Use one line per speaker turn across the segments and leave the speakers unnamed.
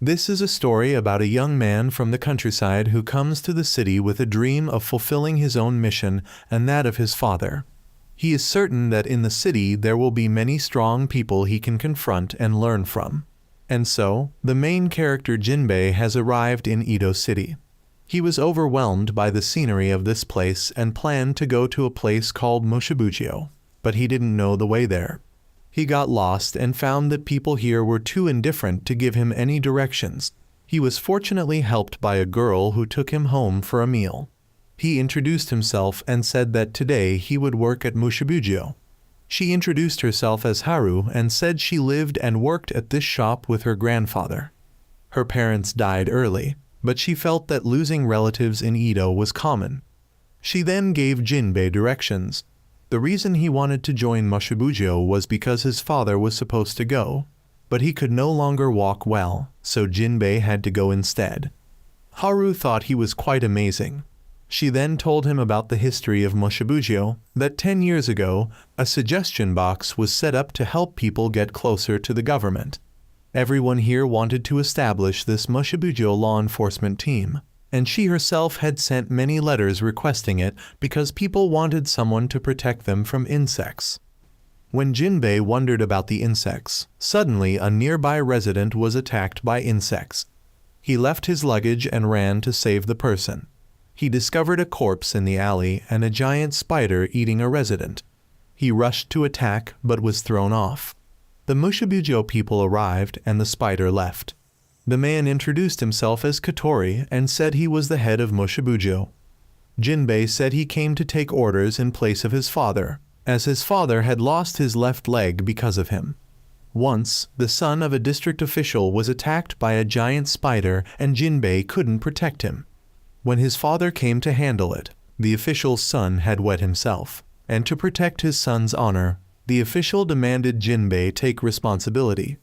This is a story about a young man from the countryside who comes to the city with a dream of fulfilling his own mission and that of his father. He is certain that in the city there will be many strong people he can confront and learn from. And so, the main character Jinbei has arrived in Edo City. He was overwhelmed by the scenery of this place and planned to go to a place called Moshibugyo, but he didn't know the way there. He got lost and found that people here were too indifferent to give him any directions. He was fortunately helped by a girl who took him home for a meal. He introduced himself and said that today he would work at Moshibugyo. She introduced herself as Haru and said she lived and worked at this shop with her grandfather. Her parents died early, but she felt that losing relatives in Edo was common. She then gave Jinbei directions. The reason he wanted to join Moshibugyo was because his father was supposed to go, but he could no longer walk well, so Jinbei had to go instead. Haru thought he was quite amazing. She then told him about the history of Moshibugyo, that 10 years ago, a suggestion box was set up to help people get closer to the government. Everyone here wanted to establish this Moshibugyo law enforcement team, and she herself had sent many letters requesting it because people wanted someone to protect them from insects. When Jinbei wondered about the insects, suddenly a nearby resident was attacked by insects. He left his luggage and ran to save the person. He discovered a corpse in the alley and a giant spider eating a resident. He rushed to attack but was thrown off. The Moshibugyo people arrived and the spider left. The man introduced himself as Katori and said he was the head of Moshibugyo. Jinbei said he came to take orders in place of his father, as his father had lost his left leg because of him. Once, the son of a district official was attacked by a giant spider and Jinbei couldn't protect him. When his father came to handle it, the official's son had wet himself, and to protect his son's honor, the official demanded Jinbei take responsibility.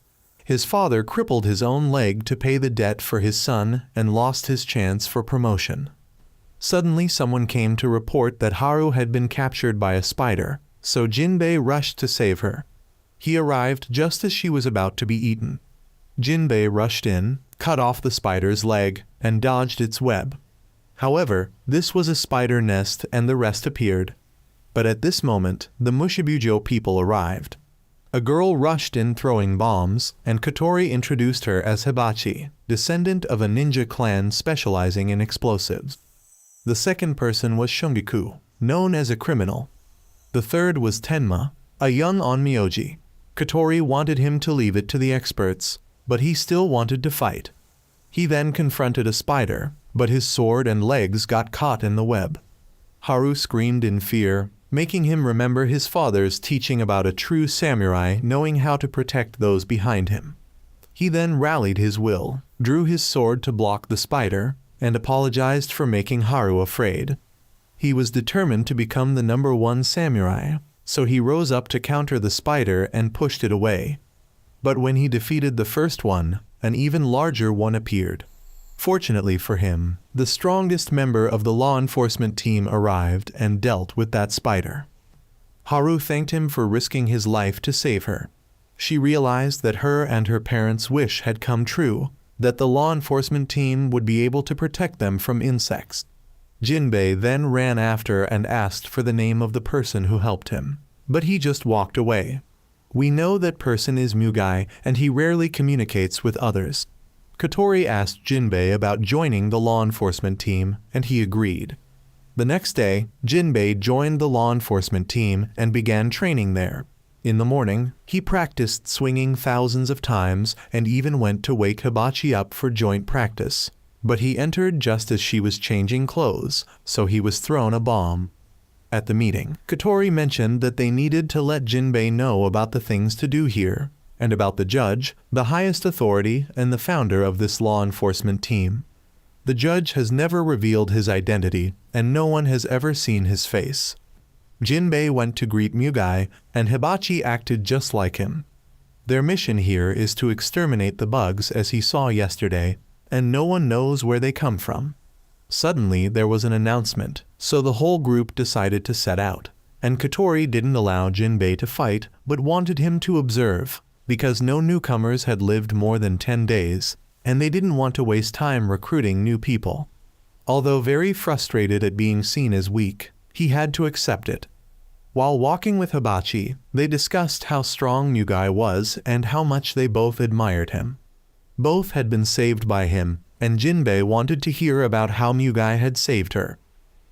His father crippled his own leg to pay the debt for his son and lost his chance for promotion. Suddenly someone came to report that Haru had been captured by a spider, so Jinbei rushed to save her. He arrived just as she was about to be eaten. Jinbei rushed in, cut off the spider's leg, and dodged its web. However, this was a spider nest and the rest appeared. But at this moment, the Moshibugyo people arrived. A girl rushed in throwing bombs, and Katori introduced her as Hibachi, descendant of a ninja clan specializing in explosives. The second person was Shungiku, known as a criminal. The third was Tenma, a young onmyoji. Katori wanted him to leave it to the experts, but he still wanted to fight. He then confronted a spider, but his sword and legs got caught in the web. Haru screamed in fear, making him remember his father's teaching about a true samurai knowing how to protect those behind him. He then rallied his will, drew his sword to block the spider, and apologized for making Haru afraid. He was determined to become the #1 samurai, so he rose up to counter the spider and pushed it away. But when he defeated the first one, an even larger one appeared. Fortunately for him, the strongest member of the law enforcement team arrived and dealt with that spider. Haru thanked him for risking his life to save her. She realized that her and her parents' wish had come true, that the law enforcement team would be able to protect them from insects. Jinbei then ran after and asked for the name of the person who helped him, but he just walked away. We know that person is Mugai and he rarely communicates with others. Katori asked Jinbei about joining the law enforcement team, and he agreed. The next day, Jinbei joined the law enforcement team and began training there. In the morning, he practiced swinging thousands of times and even went to wake Hibachi up for joint practice. But he entered just as she was changing clothes, so he was thrown a bomb. At the meeting, Katori mentioned that they needed to let Jinbei know about the things to do here, and about the judge, the highest authority and the founder of this law enforcement team. The judge has never revealed his identity, and no one has ever seen his face. Jinbei went to greet Mugai, and Hibachi acted just like him. Their mission here is to exterminate the bugs as he saw yesterday, and no one knows where they come from. Suddenly there was an announcement, so the whole group decided to set out, and Katori didn't allow Jinbei to fight but wanted him to observe, because no newcomers had lived more than 10 days, and they didn't want to waste time recruiting new people. Although very frustrated at being seen as weak, he had to accept it. While walking with Hibachi, they discussed how strong Mugai was and how much they both admired him. Both had been saved by him, and Jinbei wanted to hear about how Mugai had saved her.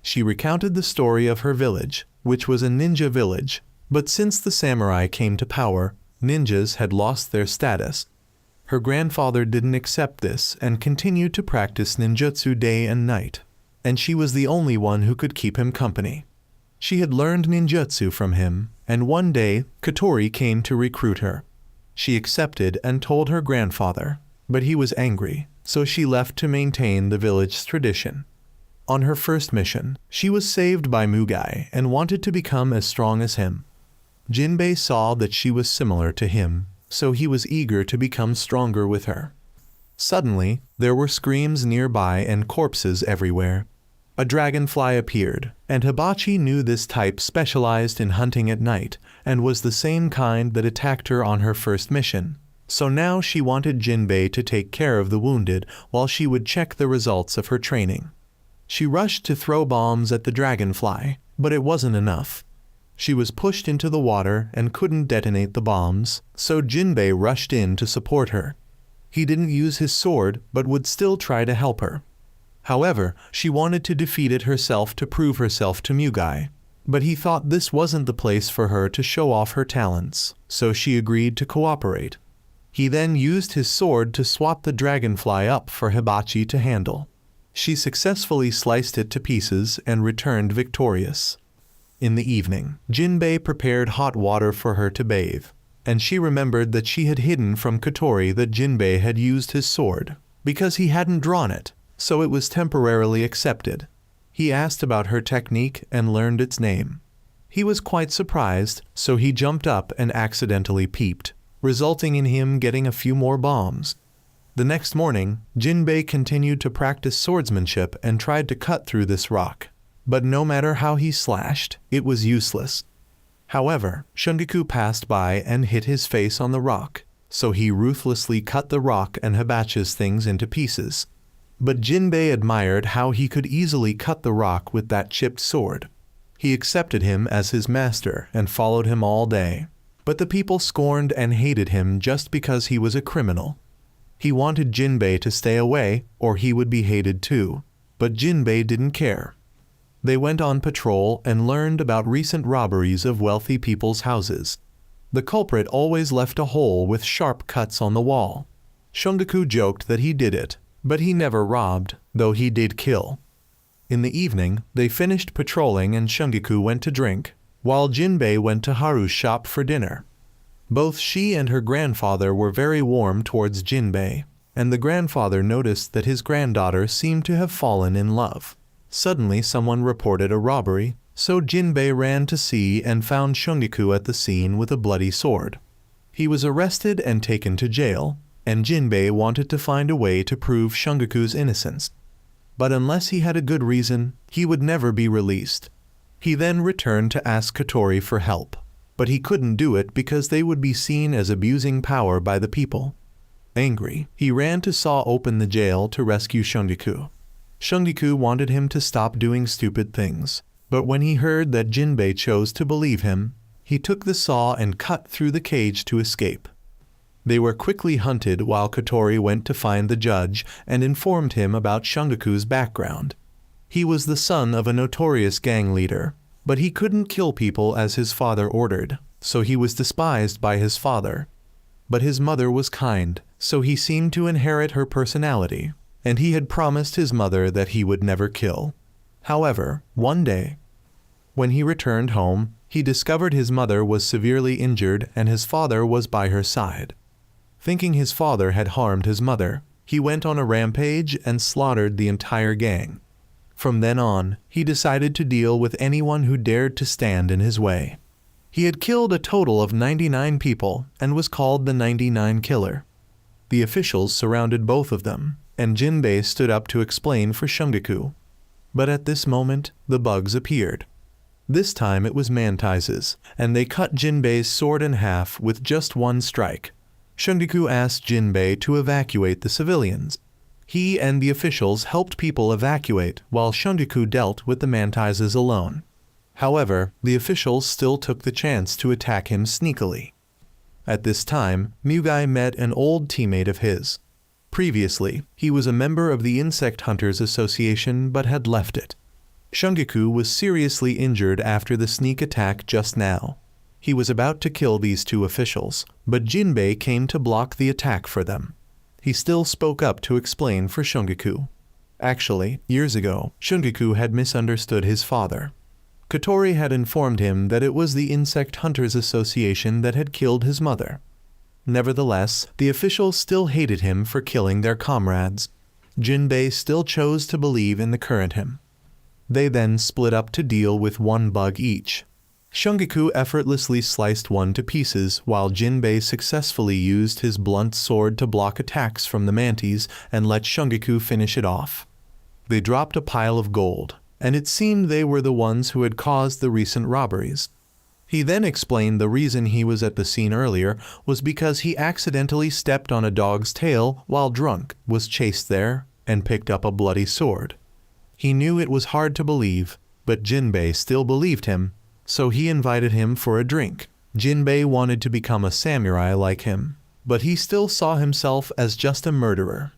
She recounted the story of her village, which was a ninja village, but since the samurai came to power, ninjas had lost their status. Her grandfather didn't accept this and continued to practice ninjutsu day and night, and she was the only one who could keep him company. She had learned ninjutsu from him, and one day Kotori came to recruit her. She accepted and told her grandfather, but he was angry, so she left to maintain the village's tradition. On her first mission, she was saved by Mugai and wanted to become as strong as him. Jinbei saw that she was similar to him, so he was eager to become stronger with her. Suddenly, there were screams nearby and corpses everywhere. A dragonfly appeared, and Hibachi knew this type specialized in hunting at night and was the same kind that attacked her on her first mission. So now she wanted Jinbei to take care of the wounded while she would check the results of her training. She rushed to throw bombs at the dragonfly, but it wasn't enough. She was pushed into the water and couldn't detonate the bombs, so Jinbei rushed in to support her. He didn't use his sword, but would still try to help her. However, she wanted to defeat it herself to prove herself to Mugai, but he thought this wasn't the place for her to show off her talents, so she agreed to cooperate. He then used his sword to swap the dragonfly up for Hibachi to handle. She successfully sliced it to pieces and returned victorious. In the evening, Jinbei prepared hot water for her to bathe, and she remembered that she had hidden from Kotori that Jinbei had used his sword, because he hadn't drawn it, so it was temporarily accepted. He asked about her technique and learned its name. He was quite surprised, so he jumped up and accidentally peeped, resulting in him getting a few more bombs. The next morning, Jinbei continued to practice swordsmanship and tried to cut through this rock. But no matter how he slashed, it was useless. However, Shungiku passed by and hit his face on the rock, so he ruthlessly cut the rock and Hibachi's things into pieces. But Jinbei admired how he could easily cut the rock with that chipped sword. He accepted him as his master and followed him all day. But the people scorned and hated him just because he was a criminal. He wanted Jinbei to stay away, or he would be hated too, but Jinbei didn't care. They went on patrol and learned about recent robberies of wealthy people's houses. The culprit always left a hole with sharp cuts on the wall. Shungiku joked that he did it, but he never robbed, though he did kill. In the evening, they finished patrolling and Shungiku went to drink, while Jinbei went to Haru's shop for dinner. Both she and her grandfather were very warm towards Jinbei, and the grandfather noticed that his granddaughter seemed to have fallen in love. Suddenly someone reported a robbery, so Jinbei ran to see and found Shungiku at the scene with a bloody sword. He was arrested and taken to jail, and Jinbei wanted to find a way to prove Shungiku's innocence. But unless he had a good reason, he would never be released. He then returned to ask Kotori for help, but he couldn't do it because they would be seen as abusing power by the people. Angry, he ran to saw open the jail to rescue Shungiku. Shungiku wanted him to stop doing stupid things, but when he heard that Jinbei chose to believe him, he took the saw and cut through the cage to escape. They were quickly hunted while Kotori went to find the judge and informed him about Shungiku's background. He was the son of a notorious gang leader, but he couldn't kill people as his father ordered, so he was despised by his father. But his mother was kind, so he seemed to inherit her personality, and he had promised his mother that he would never kill. However, one day, when he returned home, he discovered his mother was severely injured and his father was by her side. Thinking his father had harmed his mother, he went on a rampage and slaughtered the entire gang. From then on, he decided to deal with anyone who dared to stand in his way. He had killed a total of 99 people and was called the 99 Killer. The officials surrounded both of them, and Jinbei stood up to explain for Shungiku. But at this moment, the bugs appeared. This time it was Mantises, and they cut Jinbei's sword in half with just one strike. Shungiku asked Jinbei to evacuate the civilians. He and the officials helped people evacuate while Shungiku dealt with the Mantizes alone. However, the officials still took the chance to attack him sneakily. At this time, Mugai met an old teammate of his. Previously, he was a member of the Insect Hunters Association but had left it. Shungiku was seriously injured after the sneak attack just now. He was about to kill these two officials, but Jinbei came to block the attack for them. He still spoke up to explain for Shungiku. Actually, years ago, Shungiku had misunderstood his father. Kotori had informed him that it was the Insect Hunters Association that had killed his mother. Nevertheless, the officials still hated him for killing their comrades. Jinbei still chose to believe in the current him. They then split up to deal with one bug each. Shungiku effortlessly sliced one to pieces while Jinbei successfully used his blunt sword to block attacks from the Manties and let Shungiku finish it off. They dropped a pile of gold, and it seemed they were the ones who had caused the recent robberies. He then explained the reason he was at the scene earlier was because he accidentally stepped on a dog's tail while drunk, was chased there, and picked up a bloody sword. He knew it was hard to believe, but Jinbei still believed him, so he invited him for a drink. Jinbei wanted to become a samurai like him, but he still saw himself as just a murderer.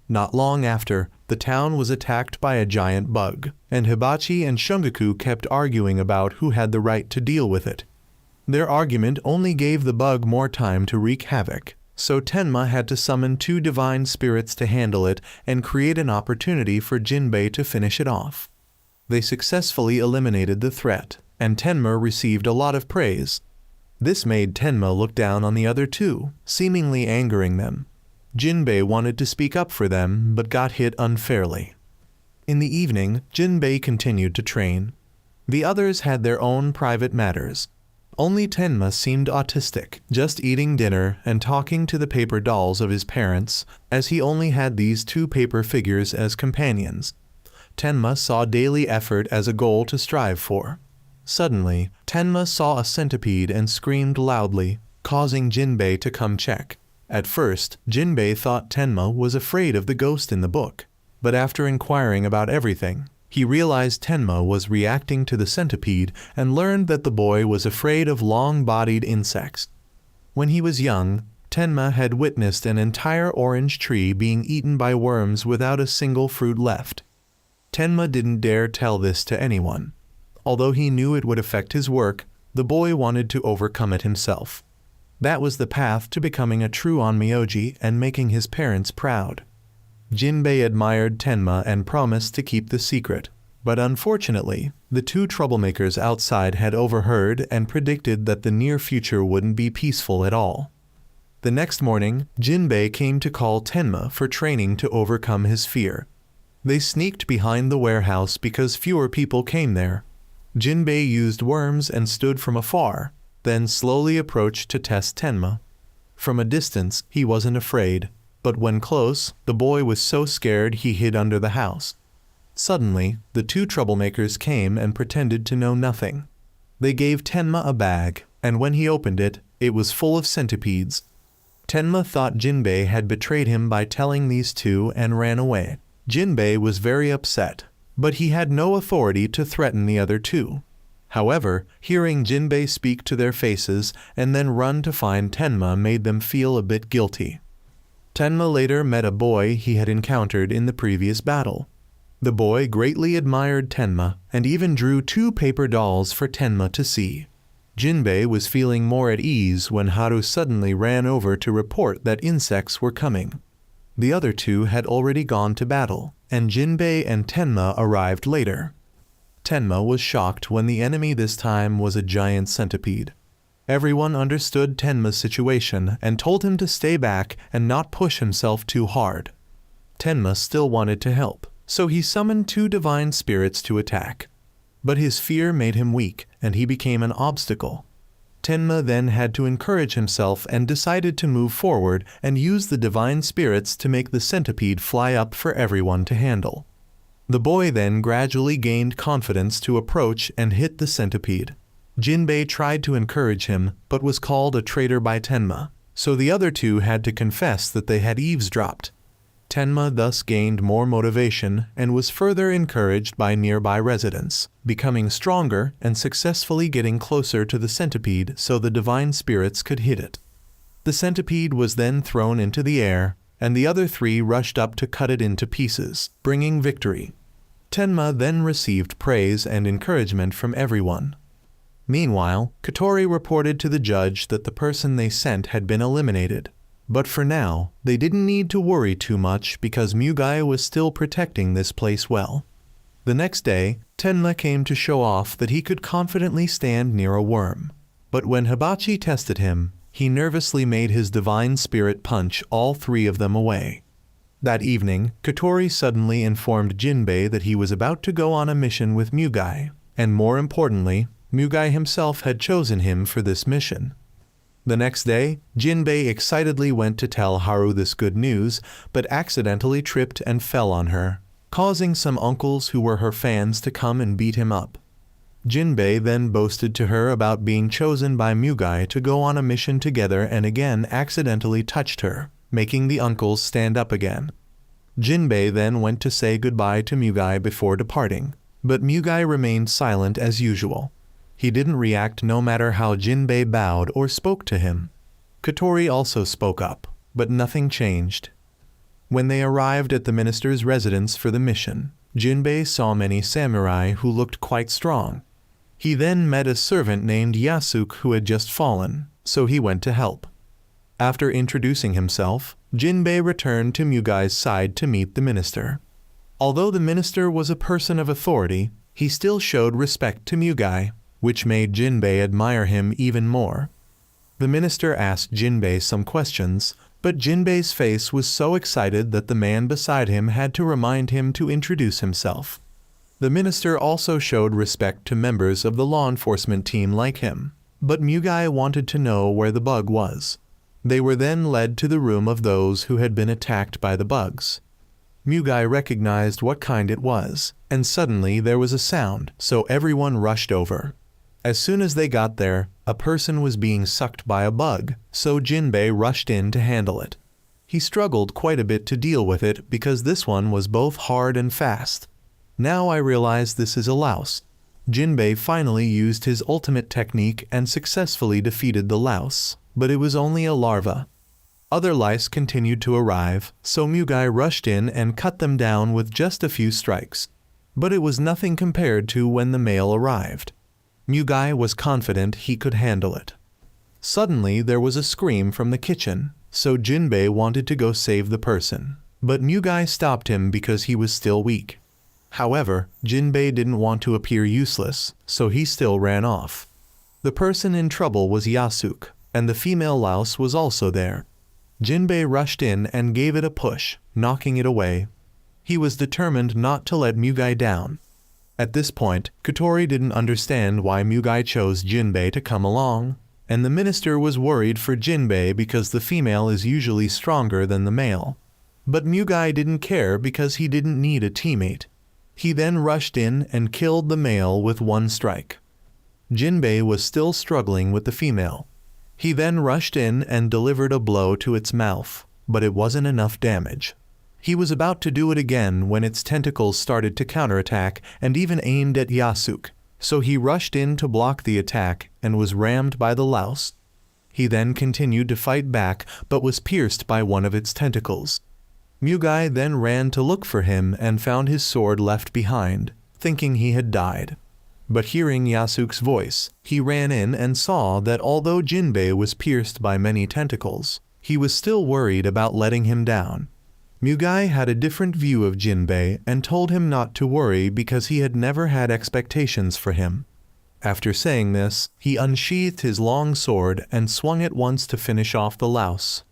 Not long after, the town was attacked by a giant bug, and Hibachi and Shungiku kept arguing about who had the right to deal with it. Their argument only gave the bug more time to wreak havoc, so Tenma had to summon two divine spirits to handle it and create an opportunity for Jinbei to finish it off. They successfully eliminated the threat, and Tenma received a lot of praise. This made Tenma look down on the other two, seemingly angering them. Jinbei wanted to speak up for them, but got hit unfairly. In the evening, Jinbei continued to train. The others had their own private matters. Only Tenma seemed autistic, just eating dinner and talking to the paper dolls of his parents, as he only had these two paper figures as companions. Tenma saw daily effort as a goal to strive for. Suddenly, Tenma saw a centipede and screamed loudly, causing Jinbei to come check. At first, Jinbei thought Tenma was afraid of the ghost in the book, but after inquiring about everything, he realized Tenma was reacting to the centipede and learned that the boy was afraid of long-bodied insects. When he was young, Tenma had witnessed an entire orange tree being eaten by worms without a single fruit left. Tenma didn't dare tell this to anyone. Although he knew it would affect his work, the boy wanted to overcome it himself. That was the path to becoming a true onmyoji and making his parents proud. Jinbei admired Tenma and promised to keep the secret, but unfortunately, the two troublemakers outside had overheard and predicted that the near future wouldn't be peaceful at all. The next morning, Jinbei came to call Tenma for training to overcome his fear. They sneaked behind the warehouse because fewer people came there. Jinbei used worms and stood from afar, then slowly approached to test Tenma. From a distance, he wasn't afraid, but when close, the boy was so scared he hid under the house. Suddenly, the two troublemakers came and pretended to know nothing. They gave Tenma a bag, and when he opened it, it was full of centipedes. Tenma thought Jinbei had betrayed him by telling these two and ran away. Jinbei was very upset, but he had no authority to threaten the other two. However, hearing Jinbei speak to their faces and then run to find Tenma made them feel a bit guilty. Tenma later met a boy he had encountered in the previous battle. The boy greatly admired Tenma and even drew two paper dolls for Tenma to see. Jinbei was feeling more at ease when Haru suddenly ran over to report that insects were coming. The other two had already gone to battle, and Jinbei and Tenma arrived later. Tenma was shocked when the enemy this time was a giant centipede. Everyone understood Tenma's situation and told him to stay back and not push himself too hard. Tenma still wanted to help, so he summoned two divine spirits to attack. But his fear made him weak, and he became an obstacle. Tenma then had to encourage himself and decided to move forward and use the divine spirits to make the centipede fly up for everyone to handle. The boy then gradually gained confidence to approach and hit the centipede. Jinbei tried to encourage him, but was called a traitor by Tenma. so the other two had to confess that they had eavesdropped. Tenma thus gained more motivation and was further encouraged by nearby residents, becoming stronger and successfully getting closer to the centipede so the divine spirits could hit it. The centipede was then thrown into the air, and the other three rushed up to cut it into pieces, bringing victory. Tenma then received praise and encouragement from everyone. Meanwhile, Kotori reported to the judge that the person they sent had been eliminated. But for now, they didn't need to worry too much because Mugai was still protecting this place well. The next day, Tenma came to show off that he could confidently stand near a worm. But when Hibachi tested him, he nervously made his divine spirit punch all three of them away. That evening, Kotori suddenly informed Jinbei that he was about to go on a mission with Mugai, and more importantly, Mugai himself had chosen him for this mission. The next day, Jinbei excitedly went to tell Haru this good news, but accidentally tripped and fell on her, causing some uncles who were her fans to come and beat him up. Jinbei then boasted to her about being chosen by Mugai to go on a mission together and again accidentally touched her, making the uncles stand up again. Jinbei then went to say goodbye to Mugai before departing, but Mugai remained silent as usual. He didn't react no matter how Jinbei bowed or spoke to him. Kotori also spoke up, but nothing changed. When they arrived at the minister's residence for the mission, Jinbei saw many samurai who looked quite strong. He then met a servant named Yasuke who had just fallen, so he went to help. After introducing himself, Jinbei returned to Mugai's side to meet the minister. Although the minister was a person of authority, he still showed respect to Mugai, which made Jinbei admire him even more. The minister asked Jinbei some questions, but Jinbei's face was so excited that the man beside him had to remind him to introduce himself. The minister also showed respect to members of the law enforcement team like him, but Mugai wanted to know where the bug was. They were then led to the room of those who had been attacked by the bugs. Mugai recognized what kind it was, and suddenly there was a sound, so everyone rushed over. As soon as they got there, a person was being sucked by a bug, so Jinbei rushed in to handle it. He struggled quite a bit to deal with it because this one was both hard and fast. Now I realize this is a louse. Jinbei finally used his ultimate technique and successfully defeated the louse, but it was only a larva. Other lice continued to arrive, so Mugai rushed in and cut them down with just a few strikes. But it was nothing compared to when the male arrived. Mugai was confident he could handle it. Suddenly there was a scream from the kitchen, so Jinbei wanted to go save the person, but Mugai stopped him because he was still weak. However, Jinbei didn't want to appear useless, so he still ran off. The person in trouble was Yasuke, and the female louse was also there. Jinbei rushed in and gave it a push, knocking it away. He was determined not to let Mugai down. At this point, Kotori didn't understand why Mugai chose Jinbei to come along, and the minister was worried for Jinbei because the female is usually stronger than the male. But Mugai didn't care because he didn't need a teammate. He then rushed in and killed the male with one strike. Jinbei was still struggling with the female. He then rushed in and delivered a blow to its mouth, but it wasn't enough damage. He was about to do it again when its tentacles started to counterattack and even aimed at Yasuke, so he rushed in to block the attack and was rammed by the louse. He then continued to fight back but was pierced by one of its tentacles. Mugai then ran to look for him and found his sword left behind, thinking he had died. But hearing Yasuke's voice, he ran in and saw that although Jinbei was pierced by many tentacles, he was still worried about letting him down. Mugai had a different view of Jinbei and told him not to worry because he had never had expectations for him. After saying this, he unsheathed his long sword and swung it once to finish off the louse.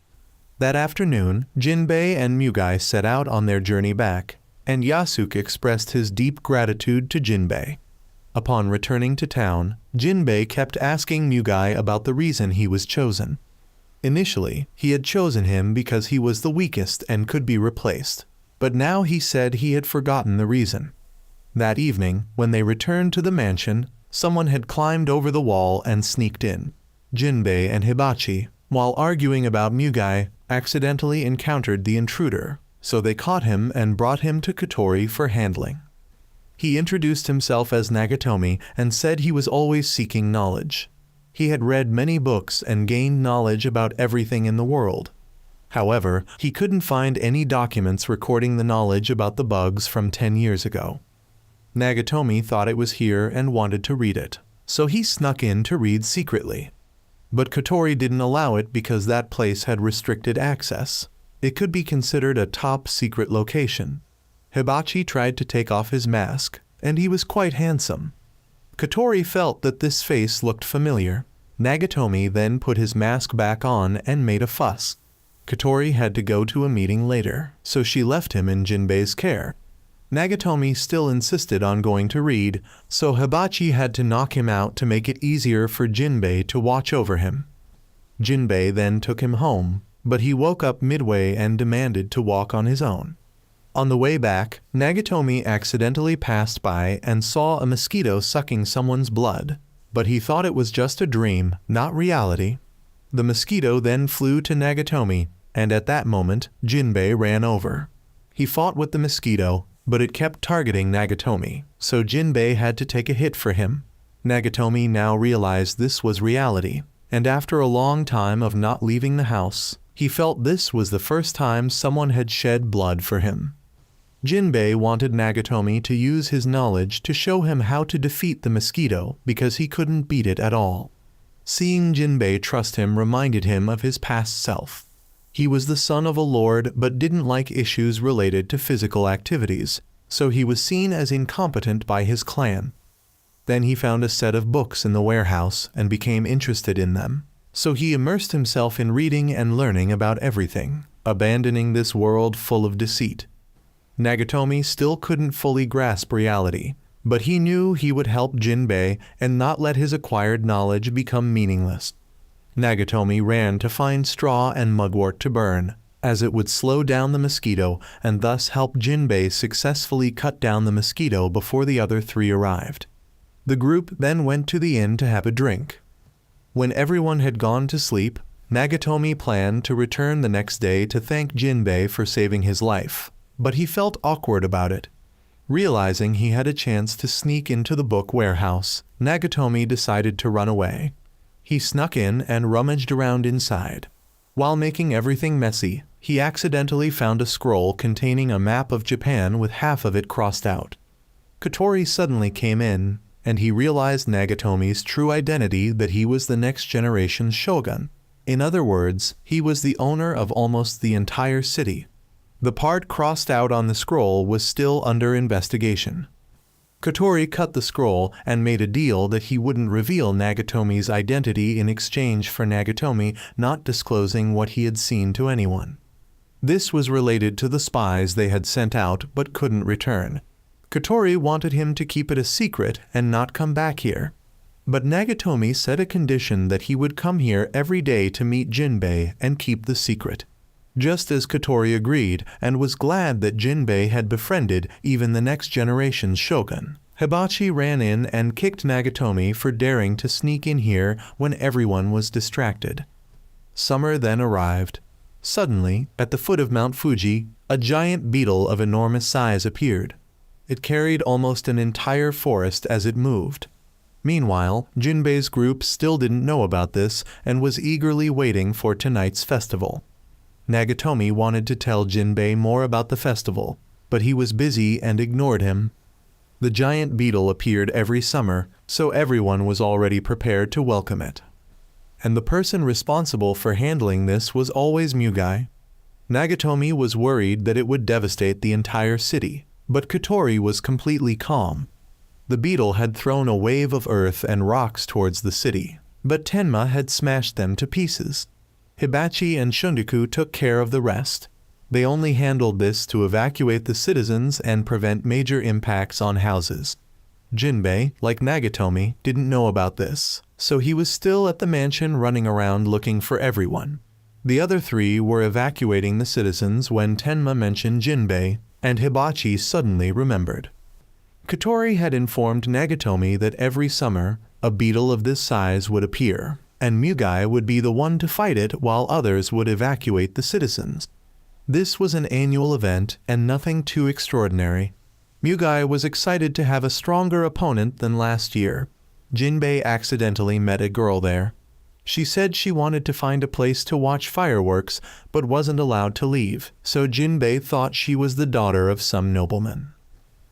That afternoon, Jinbei and Mugai set out on their journey back, and Yasuke expressed his deep gratitude to Jinbei. Upon returning to town, Jinbei kept asking Mugai about the reason he was chosen. Initially, he had chosen him because he was the weakest and could be replaced, but now he said he had forgotten the reason. That evening, when they returned to the mansion, someone had climbed over the wall and sneaked in. Jinbei and Hibachi, while arguing about Mugai, accidentally encountered the intruder, so they caught him and brought him to Kotori for handling. He introduced himself as Nagatomi and said he was always seeking knowledge. He had read many books and gained knowledge about everything in the world. However, he couldn't find any documents recording the knowledge about the bugs from 10 years ago. Nagatomi thought it was here and wanted to read it, so he snuck in to read secretly. But Kotori didn't allow it because that place had restricted access. It could be considered a top-secret location. Hibachi tried to take off his mask, and he was quite handsome. Kotori felt that this face looked familiar. Nagatomi then put his mask back on and made a fuss. Kotori had to go to a meeting later, so she left him in Jinbei's care. Nagatomi still insisted on going to read, so Hibachi had to knock him out to make it easier for Jinbei to watch over him. Jinbei then took him home, but he woke up midway and demanded to walk on his own. On the way back, Nagatomi accidentally passed by and saw a mosquito sucking someone's blood, but he thought it was just a dream, not reality. The mosquito then flew to Nagatomi, and at that moment, Jinbei ran over. He fought with the mosquito, but it kept targeting Nagatomi, so Jinbei had to take a hit for him. Nagatomi now realized this was reality, and after a long time of not leaving the house, he felt this was the first time someone had shed blood for him. Jinbei wanted Nagatomi to use his knowledge to show him how to defeat the mosquito because he couldn't beat it at all. Seeing Jinbei trust him reminded him of his past self. He was the son of a lord but didn't like issues related to physical activities, so he was seen as incompetent by his clan. Then he found a set of books in the warehouse and became interested in them, so he immersed himself in reading and learning about everything, abandoning this world full of deceit. Nagatomi still couldn't fully grasp reality, but he knew he would help Jinbei and not let his acquired knowledge become meaningless. Nagatomi ran to find straw and mugwort to burn, as it would slow down the mosquito and thus help Jinbei successfully cut down the mosquito before the other three arrived. The group then went to the inn to have a drink. When everyone had gone to sleep, Nagatomi planned to return the next day to thank Jinbei for saving his life, but he felt awkward about it. Realizing he had a chance to sneak into the book warehouse, Nagatomi decided to run away. He snuck in and rummaged around inside. While making everything messy, he accidentally found a scroll containing a map of Japan with half of it crossed out. Kotori suddenly came in, and he realized Nagatomi's true identity, that he was the next generation's shogun. In other words, he was the owner of almost the entire city. The part crossed out on the scroll was still under investigation. Kotori cut the scroll and made a deal that he wouldn't reveal Nagatomi's identity in exchange for Nagatomi not disclosing what he had seen to anyone. This was related to the spies they had sent out but couldn't return. Kotori wanted him to keep it a secret and not come back here. But Nagatomi set a condition that he would come here every day to meet Jinbei and keep the secret. Just as Kotori agreed and was glad that Jinbei had befriended even the next generation's shogun, Hibachi ran in and kicked Nagatomi for daring to sneak in here when everyone was distracted. Summer then arrived. Suddenly, at the foot of Mount Fuji, a giant beetle of enormous size appeared. It carried almost an entire forest as it moved. Meanwhile, Jinbei's group still didn't know about this and was eagerly waiting for tonight's festival. Nagatomi wanted to tell Jinbei more about the festival, but he was busy and ignored him. The giant beetle appeared every summer, so everyone was already prepared to welcome it. And the person responsible for handling this was always Mugai. Nagatomi was worried that it would devastate the entire city, but Kotori was completely calm. The beetle had thrown a wave of earth and rocks towards the city, but Tenma had smashed them to pieces. Hibachi and Shundoku took care of the rest. They only handled this to evacuate the citizens and prevent major impacts on houses. Jinbei, like Nagatomi, didn't know about this, so he was still at the mansion running around looking for everyone. The other three were evacuating the citizens when Tenma mentioned Jinbei, and Hibachi suddenly remembered. Kotori had informed Nagatomi that every summer, a beetle of this size would appear, and Mugai would be the one to fight it while others would evacuate the citizens. This was an annual event and nothing too extraordinary. Mugai was excited to have a stronger opponent than last year. Jinbei accidentally met a girl there. She said she wanted to find a place to watch fireworks but wasn't allowed to leave, so Jinbei thought she was the daughter of some nobleman.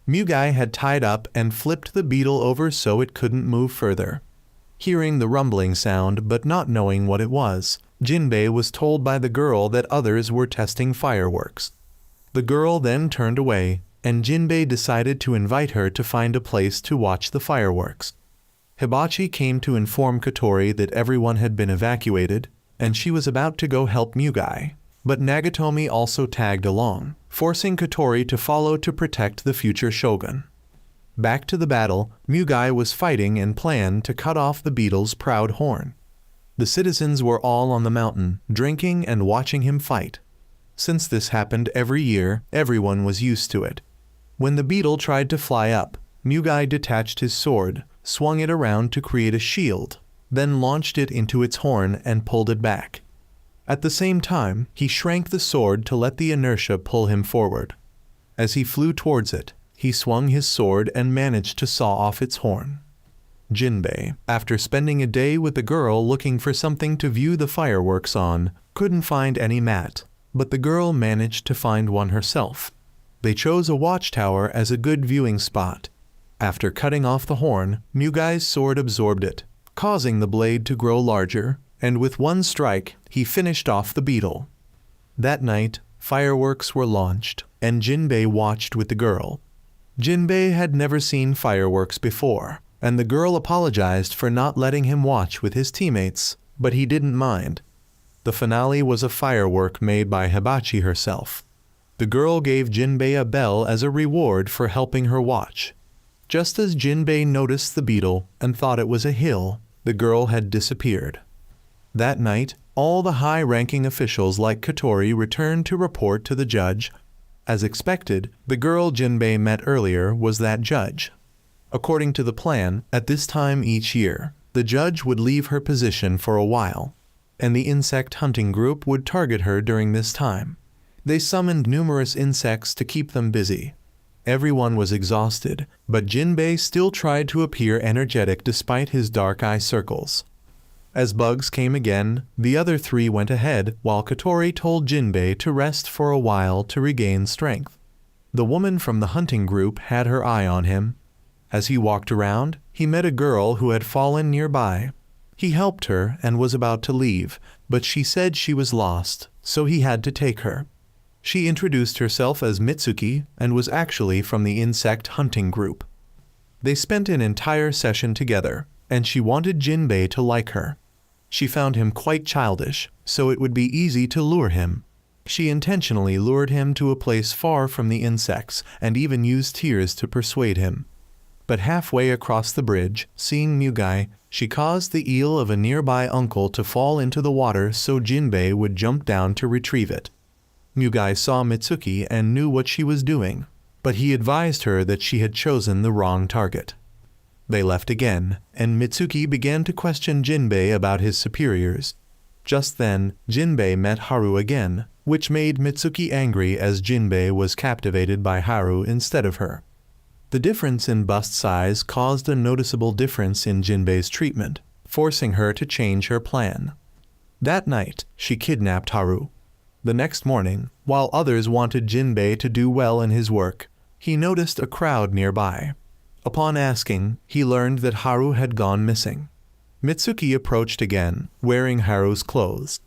Mugai had tied up and flipped the beetle over so it couldn't move further. Hearing the rumbling sound but not knowing what it was, Jinbei was told by the girl that others were testing fireworks. The girl then turned away, and Jinbei decided to invite her to find a place to watch the fireworks. Hibachi came to inform Kotori that everyone had been evacuated, and she was about to go help Mugai. But Nagatomi also tagged along, forcing Kotori to follow to protect the future shogun. Back to the battle, Mugai was fighting and planned to cut off the beetle's proud horn. The citizens were all on the mountain, drinking and watching him fight. Since this happened every year, everyone was used to it. When the beetle tried to fly up, Mugai detached his sword, swung it around to create a shield, then launched it into its horn and pulled it back. At the same time, he shrank the sword to let the inertia pull him forward. As he flew towards it, he swung his sword and managed to saw off its horn. Jinbei, after spending a day with the girl looking for something to view the fireworks on, couldn't find any mat, but the girl managed to find one herself. They chose a watchtower as a good viewing spot. After cutting off the horn, Mugai's sword absorbed it, causing the blade to grow larger, and with one strike, he finished off the beetle. That night, fireworks were launched, and Jinbei watched with the girl. Jinbei had never seen fireworks before, and the girl apologized for not letting him watch with his teammates, but he didn't mind. The finale was a firework made by Hibachi herself. The girl gave Jinbei a bell as a reward for helping her watch. Just as Jinbei noticed the beetle and thought it was a hill, the girl had disappeared. That night, all the high-ranking officials like Kotori returned to report to the judge. As expected, the girl Jinbei met earlier was that judge. According to the plan, at this time each year, the judge would leave her position for a while, and the insect hunting group would target her during this time. They summoned numerous insects to keep them busy. Everyone was exhausted, but Jinbei still tried to appear energetic despite his dark eye circles. As bugs came again, the other three went ahead while Kotori told Jinbei to rest for a while to regain strength. The woman from the hunting group had her eye on him. As he walked around, he met a girl who had fallen nearby. He helped her and was about to leave, but she said she was lost, so he had to take her. She introduced herself as Mitsuki and was actually from the insect hunting group. They spent an entire session together, and she wanted Jinbei to like her. She found him quite childish, so it would be easy to lure him. She intentionally lured him to a place far from the insects and even used tears to persuade him. But halfway across the bridge, seeing Mugai, she caused the eel of a nearby uncle to fall into the water so Jinbei would jump down to retrieve it. Mugai saw Mitsuki and knew what she was doing, but he advised her that she had chosen the wrong target. They left again, and Mitsuki began to question Jinbei about his superiors. Just then, Jinbei met Haru again, which made Mitsuki angry as Jinbei was captivated by Haru instead of her. The difference in bust size caused a noticeable difference in Jinbei's treatment, forcing her to change her plan. That night, she kidnapped Haru. The next morning, while others wanted Jinbei to do well in his work, he noticed a crowd nearby. Upon asking, he learned that Haru had gone missing. Mitsuki approached again, wearing Haru's clothes.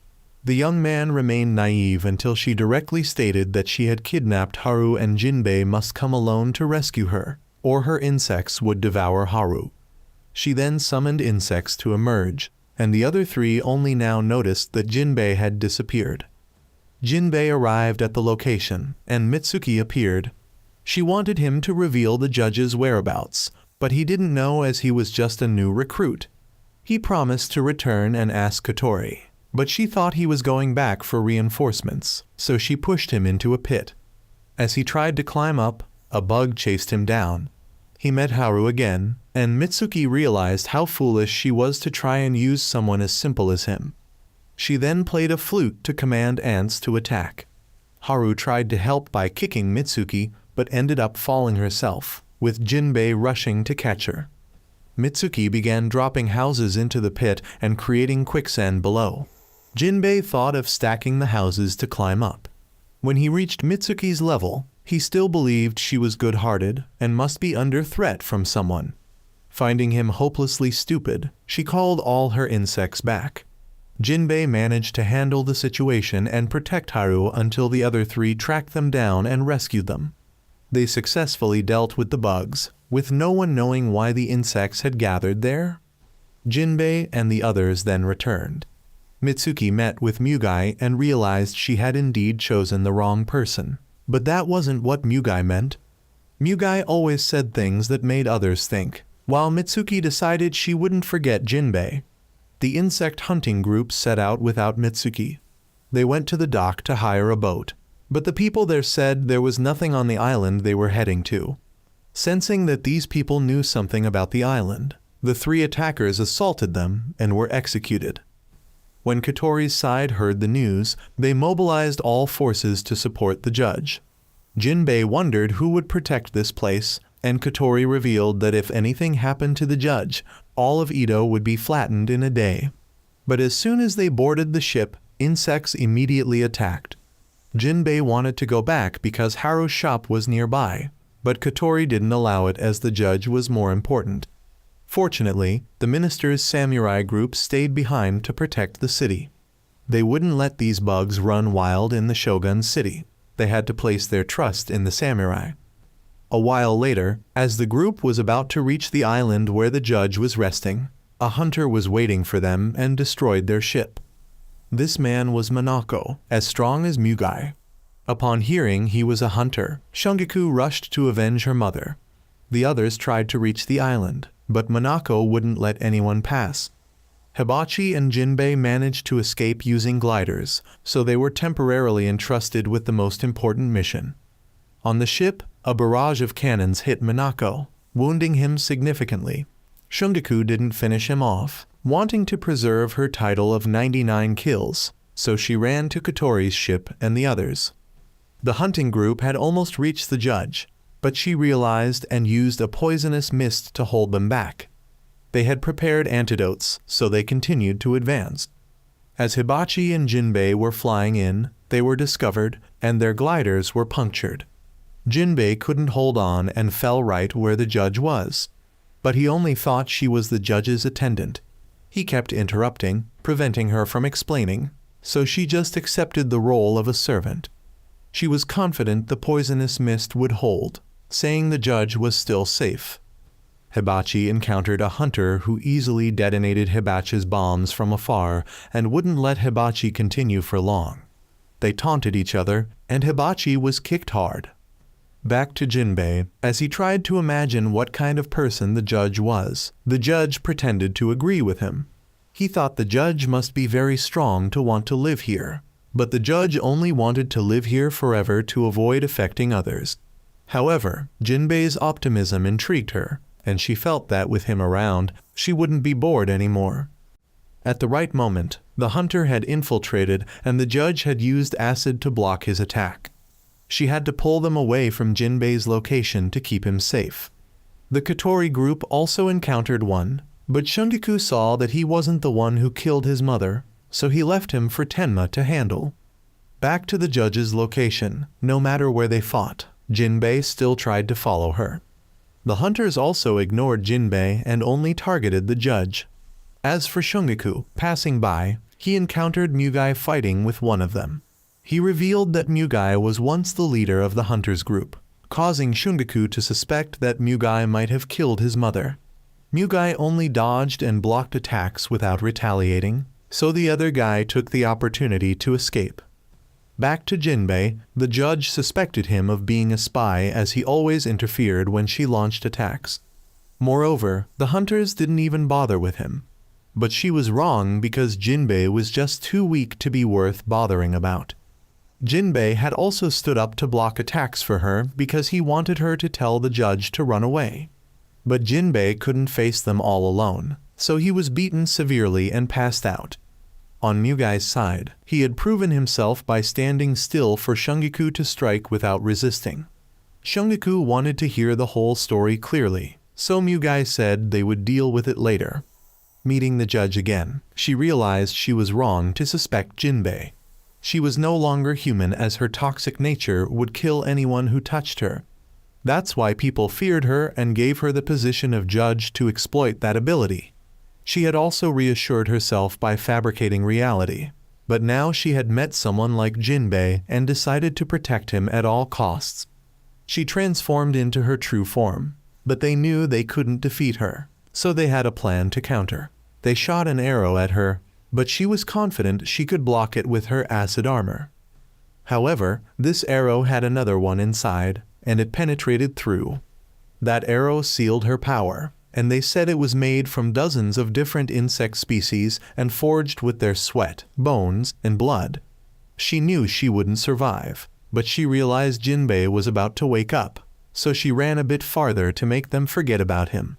The young man remained naive until she directly stated that she had kidnapped Haru and Jinbei must come alone to rescue her, or her insects would devour Haru. She then summoned insects to emerge, and the other three only now noticed that Jinbei had disappeared. Jinbei arrived at the location, and Mitsuki appeared. She wanted him to reveal the judge's whereabouts, but he didn't know as he was just a new recruit. He promised to return and ask Kotori, but she thought he was going back for reinforcements, so she pushed him into a pit. As he tried to climb up, a bug chased him down. he met Haru again, and Mitsuki realized how foolish she was to try and use someone as simple as him. She then played a flute to command ants to attack. Haru tried to help by kicking Mitsuki, but ended up falling herself, with Jinbei rushing to catch her. Mitsuki began dropping houses into the pit and creating quicksand below. Jinbei thought of stacking the houses to climb up. When he reached Mitsuki's level, he still believed she was good-hearted and must be under threat from someone. Finding him hopelessly stupid, she called all her insects back. Jinbei managed to handle the situation and protect Haru until the other three tracked them down and rescued them. They successfully dealt with the bugs, with no one knowing why the insects had gathered there. Jinbei and the others then returned. Mitsuki met with Mugai and realized she had indeed chosen the wrong person. But that wasn't what Mugai meant. Mugai always said things that made others think, while Mitsuki decided she wouldn't forget Jinbei. The insect hunting group set out without Mitsuki. They went to the dock to hire a boat, but the people there said there was nothing on the island they were heading to. Sensing that these people knew something about the island, the three attackers assaulted them and were executed. When Kotori's side heard the news, they mobilized all forces to support the judge. Jinbei wondered who would protect this place, and Kotori revealed that if anything happened to the judge, all of Edo would be flattened in a day. But as soon as they boarded the ship, insects immediately attacked. Jinbei wanted to go back because Haru's shop was nearby, but Kotori didn't allow it as the judge was more important. Fortunately, the minister's samurai group stayed behind to protect the city. They wouldn't let these bugs run wild in the shogun's city. They had to place their trust in the samurai. A while later, as the group was about to reach the island where the judge was resting, a hunter was waiting for them and destroyed their ship. This man was Minako, as strong as Mugai. Upon hearing he was a hunter, Shungiku rushed to avenge her mother. The others tried to reach the island, but Minako wouldn't let anyone pass. Hibachi and Jinbei managed to escape using gliders, so they were temporarily entrusted with the most important mission. On the ship, a barrage of cannons hit Minako, wounding him significantly. Shungiku didn't finish him off, wanting to preserve her title of 99 kills, so she ran to Kotori's ship and the others. The hunting group had almost reached the judge, but she realized and used a poisonous mist to hold them back. They had prepared antidotes, so they continued to advance. As Hibachi and Jinbei were flying in, they were discovered, and their gliders were punctured. Jinbei couldn't hold on and fell right where the judge was. But he only thought she was the judge's attendant. He kept interrupting, preventing her from explaining, so she just accepted the role of a servant. She was confident the poisonous mist would hold, saying the judge was still safe. Hibachi encountered a hunter who easily detonated Hibachi's bombs from afar and wouldn't let Hibachi continue for long. They taunted each other, and Hibachi was kicked hard. Back to Jinbei, as he tried to imagine what kind of person the judge was, the judge pretended to agree with him. He thought the judge must be very strong to want to live here, but the judge only wanted to live here forever to avoid affecting others. However, Jinbei's optimism intrigued her, and she felt that with him around, she wouldn't be bored anymore. At the right moment, the hunter had infiltrated and the judge had used acid to block his attack. She had to pull them away from Jinbei's location to keep him safe. The Kotori group also encountered one, but Shungiku saw that he wasn't the one who killed his mother, so he left him for Tenma to handle. Back to the judge's location, no matter where they fought, Jinbei still tried to follow her. The hunters also ignored Jinbei and only targeted the judge. As for Shungiku, passing by, he encountered Mugai fighting with one of them. He revealed that Mugai was once the leader of the hunters group, causing Shungiku to suspect that Mugai might have killed his mother. Mugai only dodged and blocked attacks without retaliating, so the other guy took the opportunity to escape. Back to Jinbei, the judge suspected him of being a spy as he always interfered when she launched attacks. Moreover, the hunters didn't even bother with him. But she was wrong because Jinbei was just too weak to be worth bothering about. Jinbei had also stood up to block attacks for her because he wanted her to tell the judge to run away. But Jinbei couldn't face them all alone, so he was beaten severely and passed out. On Mugai's side, he had proven himself by standing still for Shungiku to strike without resisting. Shungiku wanted to hear the whole story clearly, so Mugai said they would deal with it later. Meeting the judge again, she realized she was wrong to suspect Jinbei. She was no longer human, as her toxic nature would kill anyone who touched her. That's why people feared her and gave her the position of judge to exploit that ability. She had also reassured herself by fabricating reality. But now she had met someone like Jinbei and decided to protect him at all costs. She transformed into her true form, but they knew they couldn't defeat her, so they had a plan to counter. They shot an arrow at her, but she was confident she could block it with her acid armor. However, this arrow had another one inside, and it penetrated through. That arrow sealed her power, and they said it was made from dozens of different insect species and forged with their sweat, bones, and blood. She knew she wouldn't survive, but she realized Jinbei was about to wake up, so she ran a bit farther to make them forget about him.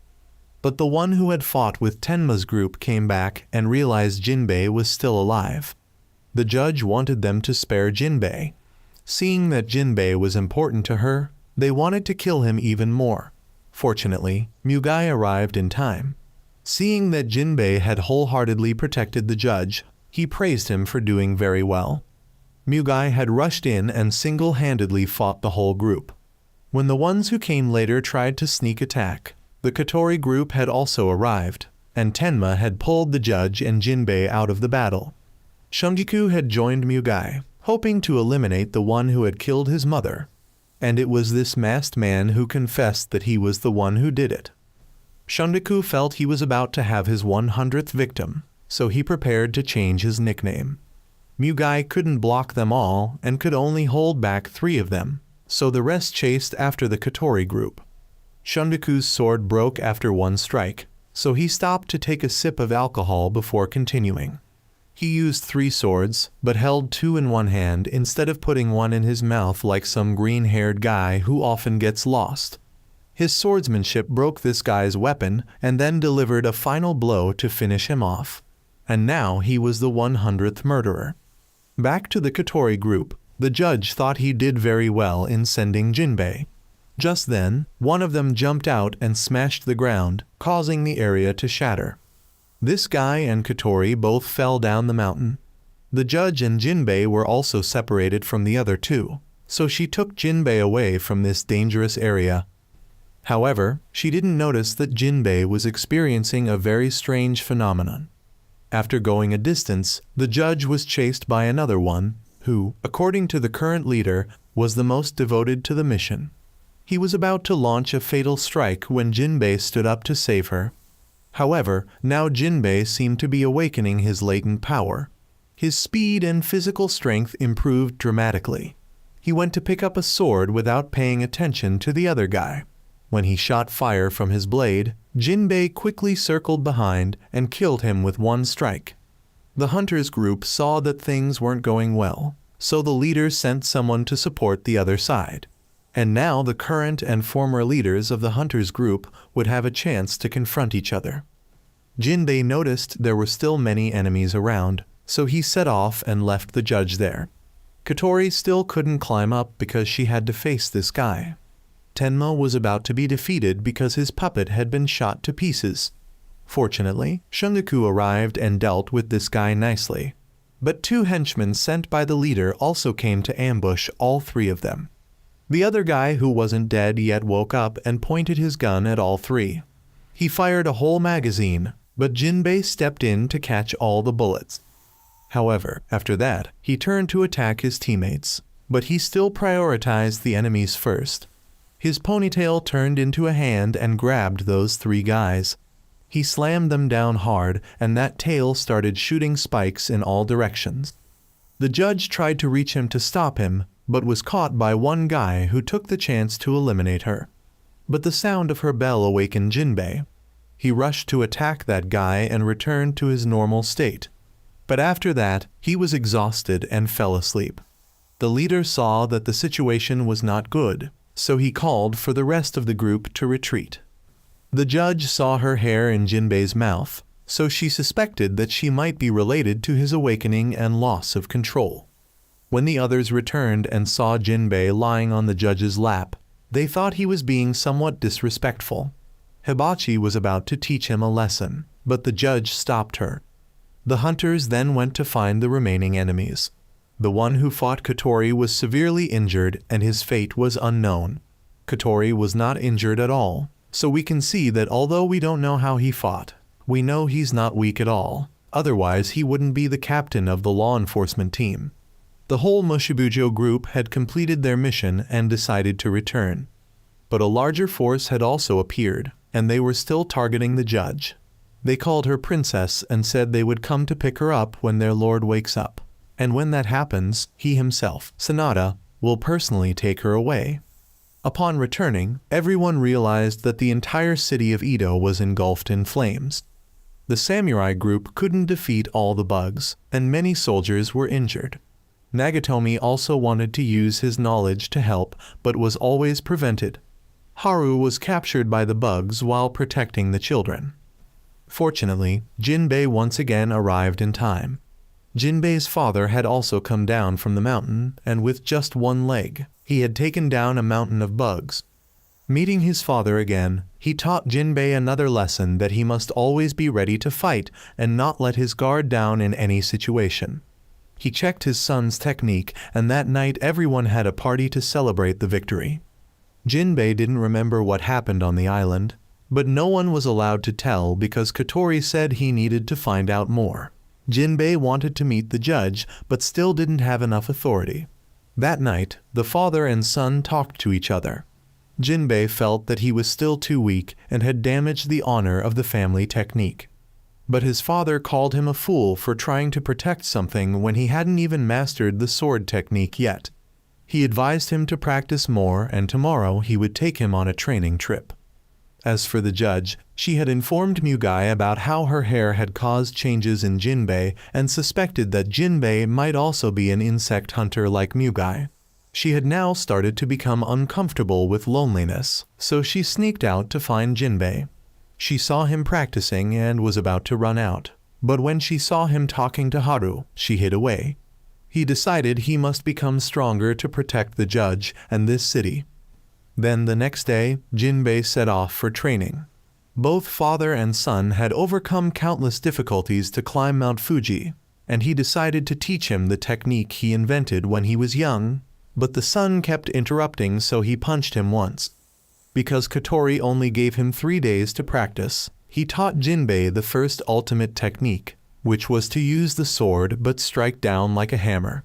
But the one who had fought with Tenma's group came back and realized Jinbei was still alive. The judge wanted them to spare Jinbei. Seeing that Jinbei was important to her, they wanted to kill him even more. Fortunately, Mugai arrived in time. Seeing that Jinbei had wholeheartedly protected the judge, he praised him for doing very well. Mugai had rushed in and single-handedly fought the whole group. When the ones who came later tried to sneak attack, the Kotori group had also arrived, and Tenma had pulled the judge and Jinbei out of the battle. Shungiku had joined Mugai, hoping to eliminate the one who had killed his mother, and it was this masked man who confessed that he was the one who did it. Shungiku felt he was about to have his 100th victim, so he prepared to change his nickname. Mugai couldn't block them all and could only hold back 3 of them, so the rest chased after the Kotori group. Shungiku's sword broke after one strike, so he stopped to take a sip of alcohol before continuing. He used 3 swords, but held 2 in one hand instead of putting one in his mouth like some green-haired guy who often gets lost. His swordsmanship broke this guy's weapon and then delivered a final blow to finish him off. And now he was the 100th murderer. Back to the Kotori group, the judge thought he did very well in sending Jinbei. Just then, one of them jumped out and smashed the ground, causing the area to shatter. This guy and Kotori both fell down the mountain. The judge and Jinbei were also separated from the other 2, so she took Jinbei away from this dangerous area. However, she didn't notice that Jinbei was experiencing a very strange phenomenon. After going a distance, the judge was chased by another one, who, according to the current leader, was the most devoted to the mission. He was about to launch a fatal strike when Jinbei stood up to save her. However, now Jinbei seemed to be awakening his latent power. His speed and physical strength improved dramatically. He went to pick up a sword without paying attention to the other guy. When he shot fire from his blade, Jinbei quickly circled behind and killed him with one strike. The hunters group saw that things weren't going well, so the leader sent someone to support the other side. And now the current and former leaders of the hunters group would have a chance to confront each other. Jinbei noticed there were still many enemies around, so he set off and left the judge there. Kotori still couldn't climb up because she had to face this guy. Tenma was about to be defeated because his puppet had been shot to pieces. Fortunately, Shungiku arrived and dealt with this guy nicely. But 2 henchmen sent by the leader also came to ambush all 3 of them. The other guy who wasn't dead yet woke up and pointed his gun at all 3. He fired a whole magazine, but Jinbei stepped in to catch all the bullets. However, after that, he turned to attack his teammates, but he still prioritized the enemies first. His ponytail turned into a hand and grabbed those 3 guys. He slammed them down hard, and that tail started shooting spikes in all directions. The judge tried to reach him to stop him, but was caught by one guy who took the chance to eliminate her. But the sound of her bell awakened Jinbei. He rushed to attack that guy and returned to his normal state. But after that, he was exhausted and fell asleep. The leader saw that the situation was not good, so he called for the rest of the group to retreat. The judge saw her hair in Jinbei's mouth, so she suspected that she might be related to his awakening and loss of control. When the others returned and saw Jinbei lying on the judge's lap, they thought he was being somewhat disrespectful. Hibachi was about to teach him a lesson, but the judge stopped her. The hunters then went to find the remaining enemies. The one who fought Kotori was severely injured and his fate was unknown. Kotori was not injured at all, so we can see that although we don't know how he fought, we know he's not weak at all, otherwise he wouldn't be the captain of the law enforcement team. The whole Mushibujo group had completed their mission and decided to return. But a larger force had also appeared, and they were still targeting the judge. They called her princess and said they would come to pick her up when their lord wakes up. And when that happens, he himself, Sanada, will personally take her away. Upon returning, everyone realized that the entire city of Edo was engulfed in flames. The samurai group couldn't defeat all the bugs, and many soldiers were injured. Nagatomi also wanted to use his knowledge to help, but was always prevented. Haru was captured by the bugs while protecting the children. Fortunately, Jinbei once again arrived in time. Jinbei's father had also come down from the mountain, and with just one leg, he had taken down a mountain of bugs. Meeting his father again, he taught Jinbei another lesson, that he must always be ready to fight and not let his guard down in any situation. He checked his son's technique, and that night everyone had a party to celebrate the victory. Jinbei didn't remember what happened on the island, but no one was allowed to tell because Kotori said he needed to find out more. Jinbei wanted to meet the judge, but still didn't have enough authority. That night, the father and son talked to each other. Jinbei felt that he was still too weak and had damaged the honor of the family technique. But his father called him a fool for trying to protect something when he hadn't even mastered the sword technique yet. He advised him to practice more, and tomorrow he would take him on a training trip. As for the judge, she had informed Mugai about how her hair had caused changes in Jinbei and suspected that Jinbei might also be an insect hunter like Mugai. She had now started to become uncomfortable with loneliness, so she sneaked out to find Jinbei. She saw him practicing and was about to run out, but when she saw him talking to Haru, she hid away. He decided he must become stronger to protect the judge and this city. Then the next day, Jinbei set off for training. Both father and son had overcome countless difficulties to climb Mount Fuji, and he decided to teach him the technique he invented when he was young, but the son kept interrupting, so he punched him once. Because Kotori only gave him 3 days to practice, he taught Jinbei the first ultimate technique, which was to use the sword but strike down like a hammer.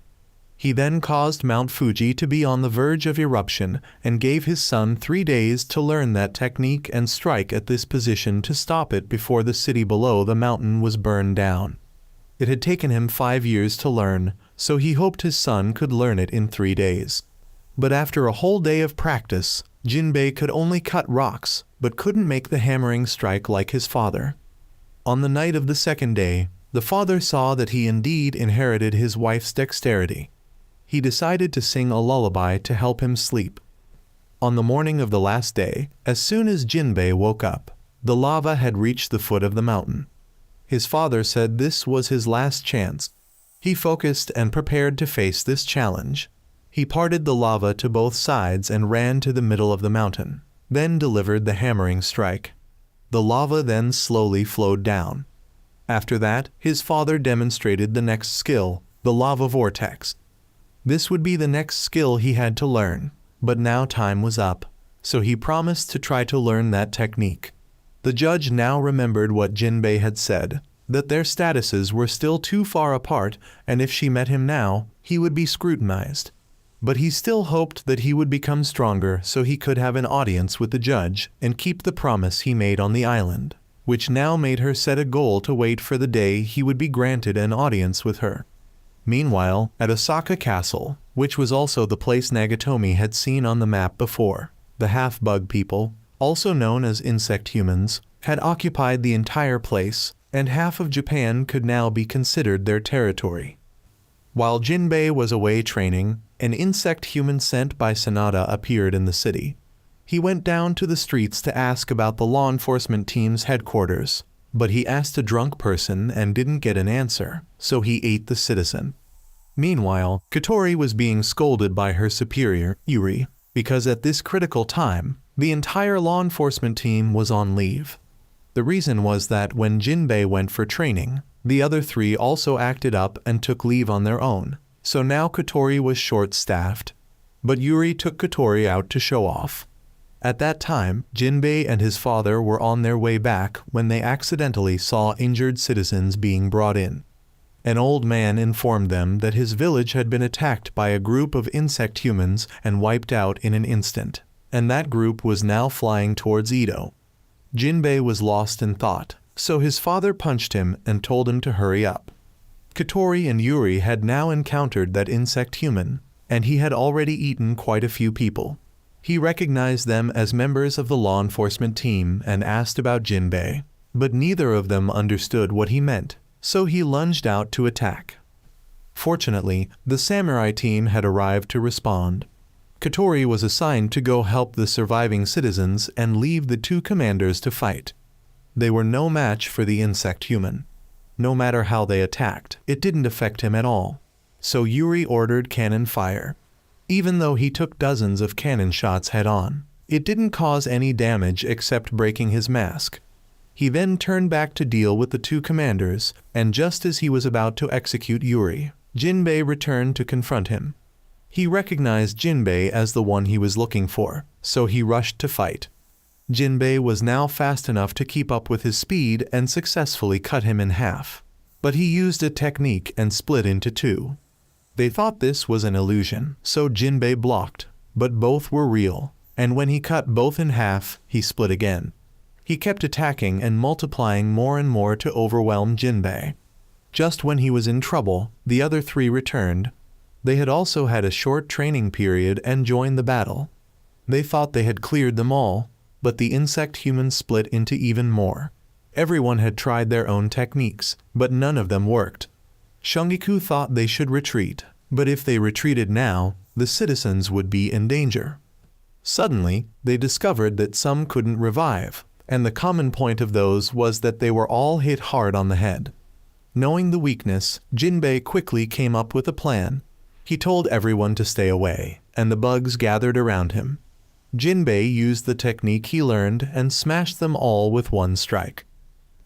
He then caused Mount Fuji to be on the verge of eruption and gave his son 3 days to learn that technique and strike at this position to stop it before the city below the mountain was burned down. It had taken him 5 years to learn, so he hoped his son could learn it in 3 days. But after a whole day of practice, Jinbei could only cut rocks, but couldn't make the hammering strike like his father. On the night of the second day, the father saw that he indeed inherited his wife's dexterity. He decided to sing a lullaby to help him sleep. On the morning of the last day, as soon as Jinbei woke up, the lava had reached the foot of the mountain. His father said this was his last chance. He focused and prepared to face this challenge. He parted the lava to both sides and ran to the middle of the mountain, then delivered the hammering strike. The lava then slowly flowed down. After that, his father demonstrated the next skill, the lava vortex. This would be the next skill he had to learn, but now time was up, so he promised to try to learn that technique. The judge now remembered what Jinbei had said, that their statuses were still too far apart, and if she met him now, he would be scrutinized. But he still hoped that he would become stronger so he could have an audience with the judge and keep the promise he made on the island, which now made her set a goal to wait for the day he would be granted an audience with her. Meanwhile, at Osaka Castle, which was also the place Nagatomi had seen on the map before, the half-bug people, also known as insect humans, had occupied the entire place, and half of Japan could now be considered their territory. While Jinbei was away training, an insect human sent by Sanada appeared in the city. He went down to the streets to ask about the law enforcement team's headquarters, but he asked a drunk person and didn't get an answer, so he ate the citizen. Meanwhile, Katori was being scolded by her superior, Yuri, because at this critical time, the entire law enforcement team was on leave. The reason was that when Jinbei went for training, the other three also acted up and took leave on their own, so now Katori was short-staffed. But Yuri took Katori out to show off. At that time, Jinbei and his father were on their way back when they accidentally saw injured citizens being brought in. An old man informed them that his village had been attacked by a group of insect humans and wiped out in an instant, and that group was now flying towards Edo. Jinbei was lost in thought, so his father punched him and told him to hurry up. Katori and Yuri had now encountered that insect human, and he had already eaten quite a few people. He recognized them as members of the law enforcement team and asked about Jinbei, but neither of them understood what he meant, so he lunged out to attack. Fortunately, the samurai team had arrived to respond. Katori was assigned to go help the surviving citizens and leave the two commanders to fight. They were no match for the insect human. No matter how they attacked, it didn't affect him at all. So Yuri ordered cannon fire. Even though he took dozens of cannon shots head-on, it didn't cause any damage except breaking his mask. He then turned back to deal with the two commanders, and just as he was about to execute Yuri, Jinbei returned to confront him. He recognized Jinbei as the one he was looking for, so he rushed to fight. Jinbei was now fast enough to keep up with his speed and successfully cut him in half. But he used a technique and split into two. They thought this was an illusion, so Jinbei blocked, but both were real, and when he cut both in half, he split again. He kept attacking and multiplying more and more to overwhelm Jinbei. Just when he was in trouble, the other three returned. They had also had a short training period and joined the battle. They thought they had cleared them all, but the insect humans split into even more. Everyone had tried their own techniques, but none of them worked. Shungiku thought they should retreat, but if they retreated now, the citizens would be in danger. Suddenly, they discovered that some couldn't revive, and the common point of those was that they were all hit hard on the head. Knowing the weakness, Jinbei quickly came up with a plan. He told everyone to stay away, and the bugs gathered around him. Jinbei used the technique he learned and smashed them all with one strike.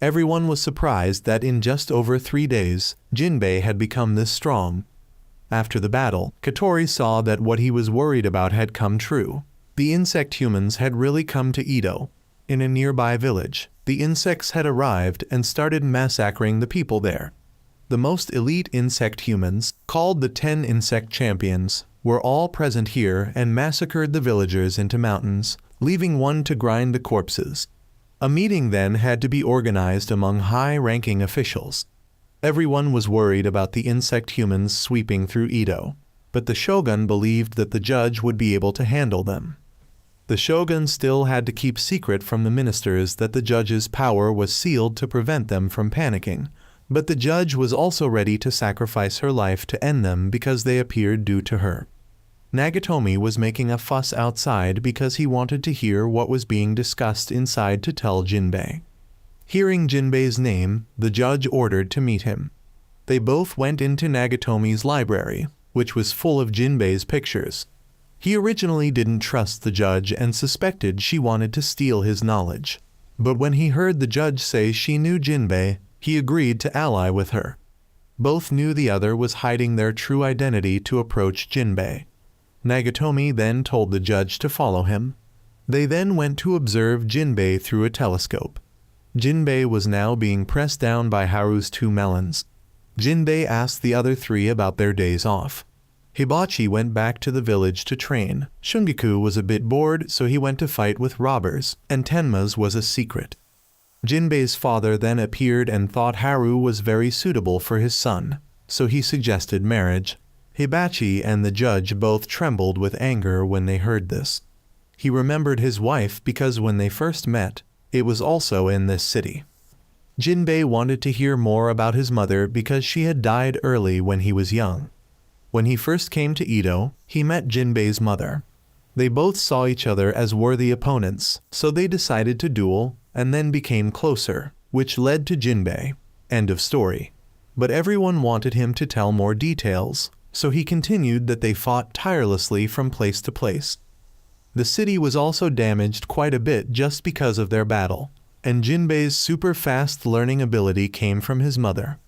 Everyone was surprised that in just over 3 days, Jinbei had become this strong. After the battle, Katori saw that what he was worried about had come true. The insect humans had really come to Edo. In a nearby village, the insects had arrived and started massacring the people there. The most elite insect humans, called the 10 Insect Champions, were all present here and massacred the villagers into mountains, leaving one to grind the corpses. A meeting then had to be organized among high-ranking officials. Everyone was worried about the insect humans sweeping through Edo, but the shogun believed that the judge would be able to handle them. The shogun still had to keep secret from the ministers that the judge's power was sealed to prevent them from panicking, but the judge was also ready to sacrifice her life to end them because they appeared due to her. Nagatomi was making a fuss outside because he wanted to hear what was being discussed inside to tell Jinbei. Hearing Jinbei's name, the judge ordered to meet him. They both went into Nagatomi's library, which was full of Jinbei's pictures. He originally didn't trust the judge and suspected she wanted to steal his knowledge. But when he heard the judge say she knew Jinbei, he agreed to ally with her. Both knew the other was hiding their true identity to approach Jinbei. Nagatomi then told the judge to follow him. They then went to observe Jinbei through a telescope. Jinbei was now being pressed down by Haru's 2 melons. Jinbei asked the other 3 about their days off. Hibachi went back to the village to train. Shungiku was a bit bored, so he went to fight with robbers, and Tenma's was a secret. Jinbei's father then appeared and thought Haru was very suitable for his son, so he suggested marriage. Hibachi and the judge both trembled with anger when they heard this. He remembered his wife because when they first met, it was also in this city. Jinbei wanted to hear more about his mother because she had died early when he was young. When he first came to Edo, he met Jinbei's mother. They both saw each other as worthy opponents, so they decided to duel, and then became closer, which led to Jinbei. End of story. But everyone wanted him to tell more details, so he continued that they fought tirelessly from place to place. The city was also damaged quite a bit just because of their battle, and Jinbei's super fast learning ability came from his mother.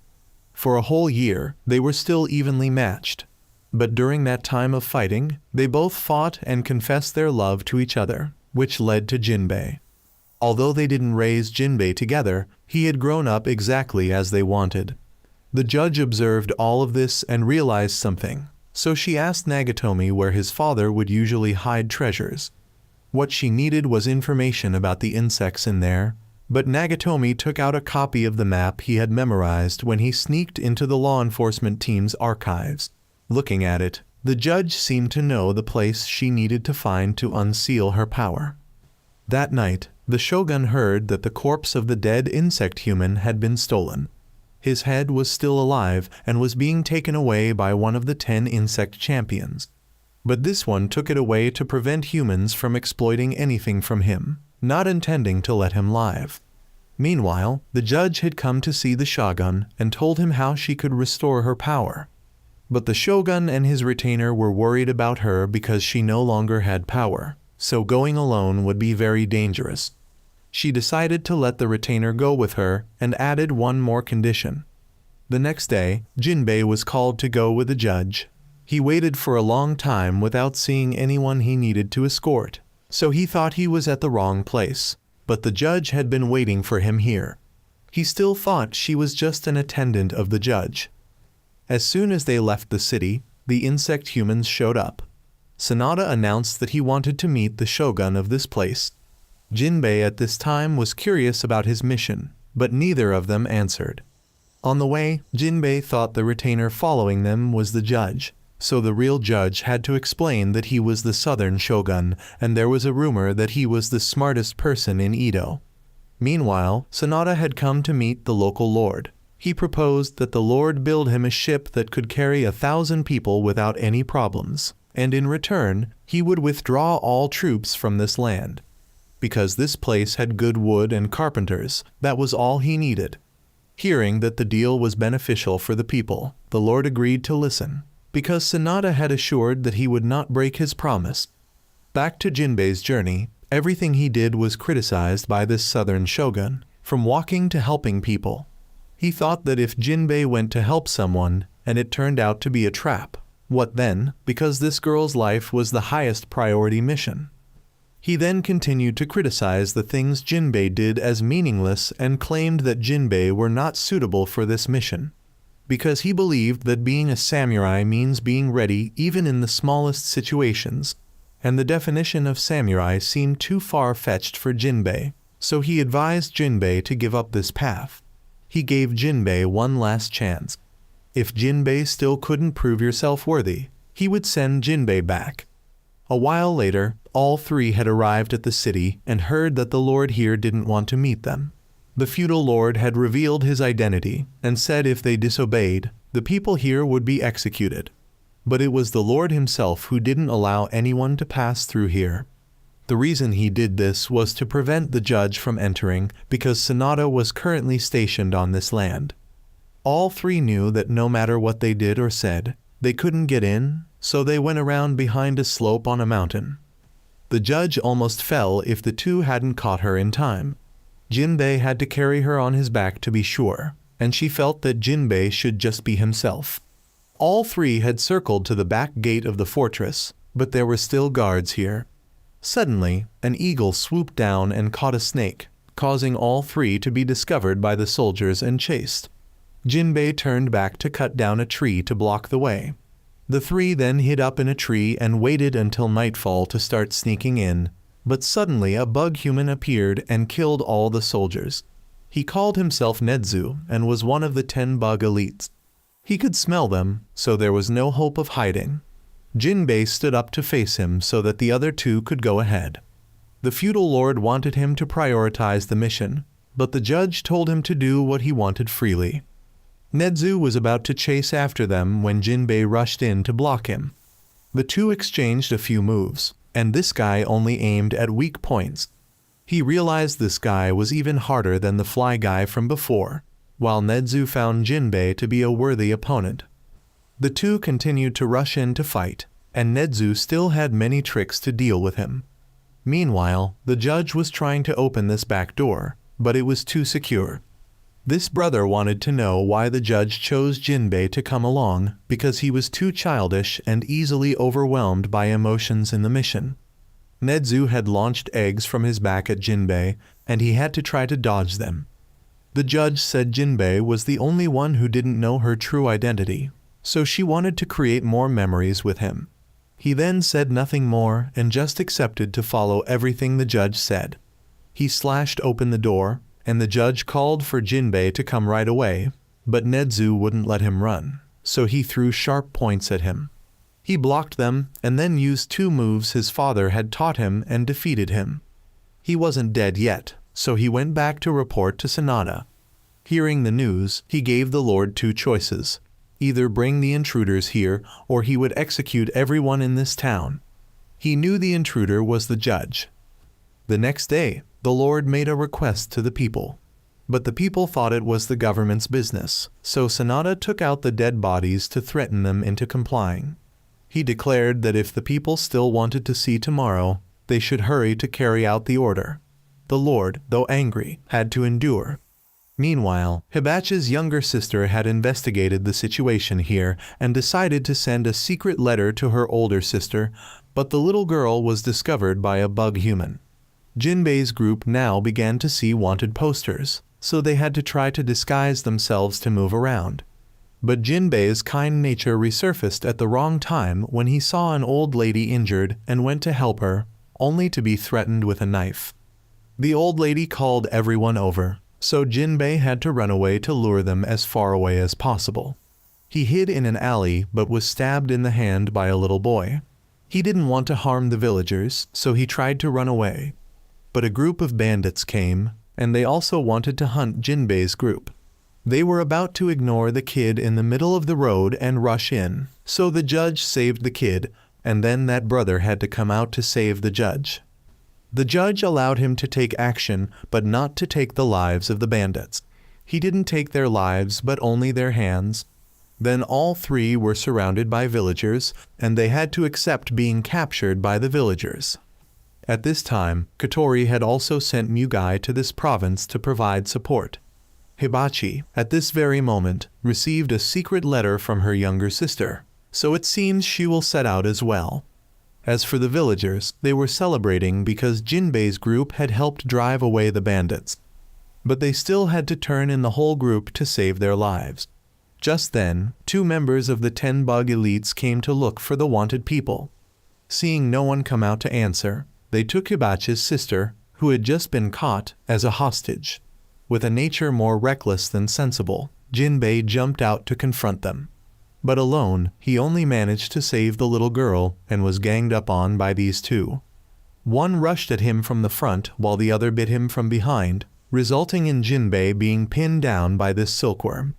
For a whole year, they were still evenly matched. But during that time of fighting, they both fought and confessed their love to each other, which led to Jinbei. Although they didn't raise Jinbei together, he had grown up exactly as they wanted. The judge observed all of this and realized something, so she asked Nagatomi where his father would usually hide treasures. What she needed was information about the insects in there, but Nagatomi took out a copy of the map he had memorized when he sneaked into the law enforcement team's archives. Looking at it, the judge seemed to know the place she needed to find to unseal her power. That night, the shogun heard that the corpse of the dead insect human had been stolen. His head was still alive and was being taken away by one of the 10 insect champions. But this one took it away to prevent humans from exploiting anything from him, not intending to let him live. Meanwhile, the judge had come to see the shogun and told him how she could restore her power. But the shogun and his retainer were worried about her because she no longer had power, so going alone would be very dangerous. She decided to let the retainer go with her and added one more condition. The next day, Jinbei was called to go with the judge. He waited for a long time without seeing anyone he needed to escort, so he thought he was at the wrong place, but the judge had been waiting for him here. He still thought she was just an attendant of the judge. As soon as they left the city, the insect humans showed up. Sanada announced that he wanted to meet the shogun of this place. Jinbei at this time was curious about his mission, but neither of them answered. On the way, Jinbei thought the retainer following them was the judge, so the real judge had to explain that he was the southern shogun, and there was a rumor that he was the smartest person in Edo. Meanwhile, Sanada had come to meet the local lord. He proposed that the lord build him a ship that could carry 1,000 people without any problems, and in return, he would withdraw all troops from this land. Because this place had good wood and carpenters, that was all he needed. Hearing that the deal was beneficial for the people, the lord agreed to listen, because Sanada had assured that he would not break his promise. Back to Jinbei's journey, everything he did was criticized by this southern shogun, from walking to helping people. He thought that if Jinbei went to help someone, and it turned out to be a trap, what then, because this girl's life was the highest priority mission? He then continued to criticize the things Jinbei did as meaningless and claimed that Jinbei were not suitable for this mission, because he believed that being a samurai means being ready even in the smallest situations, and the definition of samurai seemed too far-fetched for Jinbei, so he advised Jinbei to give up this path. He gave Jinbei one last chance. If Jinbei still couldn't prove yourself worthy, he would send Jinbei back. A while later, all three had arrived at the city and heard that the lord here didn't want to meet them. The feudal lord had revealed his identity and said if they disobeyed, the people here would be executed. But it was the lord himself who didn't allow anyone to pass through here. The reason he did this was to prevent the judge from entering because Sanada was currently stationed on this land. All three knew that no matter what they did or said, they couldn't get in, so they went around behind a slope on a mountain. The judge almost fell if the two hadn't caught her in time. Jinbei had to carry her on his back to be sure, and she felt that Jinbei should just be himself. All three had circled to the back gate of the fortress, but there were still guards here. Suddenly, an eagle swooped down and caught a snake, causing all three to be discovered by the soldiers and chased. Jinbei turned back to cut down a tree to block the way. The three then hid up in a tree and waited until nightfall to start sneaking in, but suddenly a bug human appeared and killed all the soldiers. He called himself Nedzu and was one of the 10 bug elites. He could smell them, so there was no hope of hiding. Jinbei stood up to face him so that the other two could go ahead. The feudal lord wanted him to prioritize the mission, but the judge told him to do what he wanted freely. Nedzu was about to chase after them when Jinbei rushed in to block him. The two exchanged a few moves, and this guy only aimed at weak points. He realized this guy was even harder than the fly guy from before, while Nedzu found Jinbei to be a worthy opponent. The two continued to rush in to fight, and Nedzu still had many tricks to deal with him. Meanwhile, the judge was trying to open this back door, but it was too secure. This brother wanted to know why the judge chose Jinbei to come along, because he was too childish and easily overwhelmed by emotions in the mission. Nedzu had launched eggs from his back at Jinbei, and he had to try to dodge them. The judge said Jinbei was the only one who didn't know her true identity, so she wanted to create more memories with him. He then said nothing more and just accepted to follow everything the judge said. He slashed open the door, and the judge called for Jinbei to come right away, but Nedzu wouldn't let him run, so he threw sharp points at him. He blocked them and then used 2 moves his father had taught him and defeated him. He wasn't dead yet, so he went back to report to Sanada. Hearing the news, he gave the Lord 2 choices: either bring the intruders here or he would execute everyone in this town. He knew the intruder was the judge. The next day, the Lord made a request to the people. But the people thought it was the government's business, so Sanada took out the dead bodies to threaten them into complying. He declared that if the people still wanted to see tomorrow, they should hurry to carry out the order. The Lord, though angry, had to endure. Meanwhile, Hibachi's younger sister had investigated the situation here and decided to send a secret letter to her older sister, but the little girl was discovered by a bug human. Jinbei's group now began to see wanted posters, so they had to try to disguise themselves to move around. But Jinbei's kind nature resurfaced at the wrong time when he saw an old lady injured and went to help her, only to be threatened with a knife. The old lady called everyone over, so Jinbei had to run away to lure them as far away as possible. He hid in an alley but was stabbed in the hand by a little boy. He didn't want to harm the villagers, so he tried to run away. But a group of bandits came, and they also wanted to hunt Jinbei's group. They were about to ignore the kid in the middle of the road and rush in, so the judge saved the kid, and then that brother had to come out to save the judge. The judge allowed him to take action, but not to take the lives of the bandits. He didn't take their lives, but only their hands. Then all 3 were surrounded by villagers, and they had to accept being captured by the villagers. At this time, Kotori had also sent Mugai to this province to provide support. Hibachi, at this very moment, received a secret letter from her younger sister, so it seems she will set out as well. As for the villagers, they were celebrating because Jinbei's group had helped drive away the bandits. But they still had to turn in the whole group to save their lives. Just then, 2 members of the 10 bug elites came to look for the wanted people. Seeing no one come out to answer, they took Hibachi's sister, who had just been caught, as a hostage. With a nature more reckless than sensible, Jinbei jumped out to confront them. But alone, he only managed to save the little girl and was ganged up on by these 2. One rushed at him from the front while the other bit him from behind, resulting in Jinbei being pinned down by this silkworm.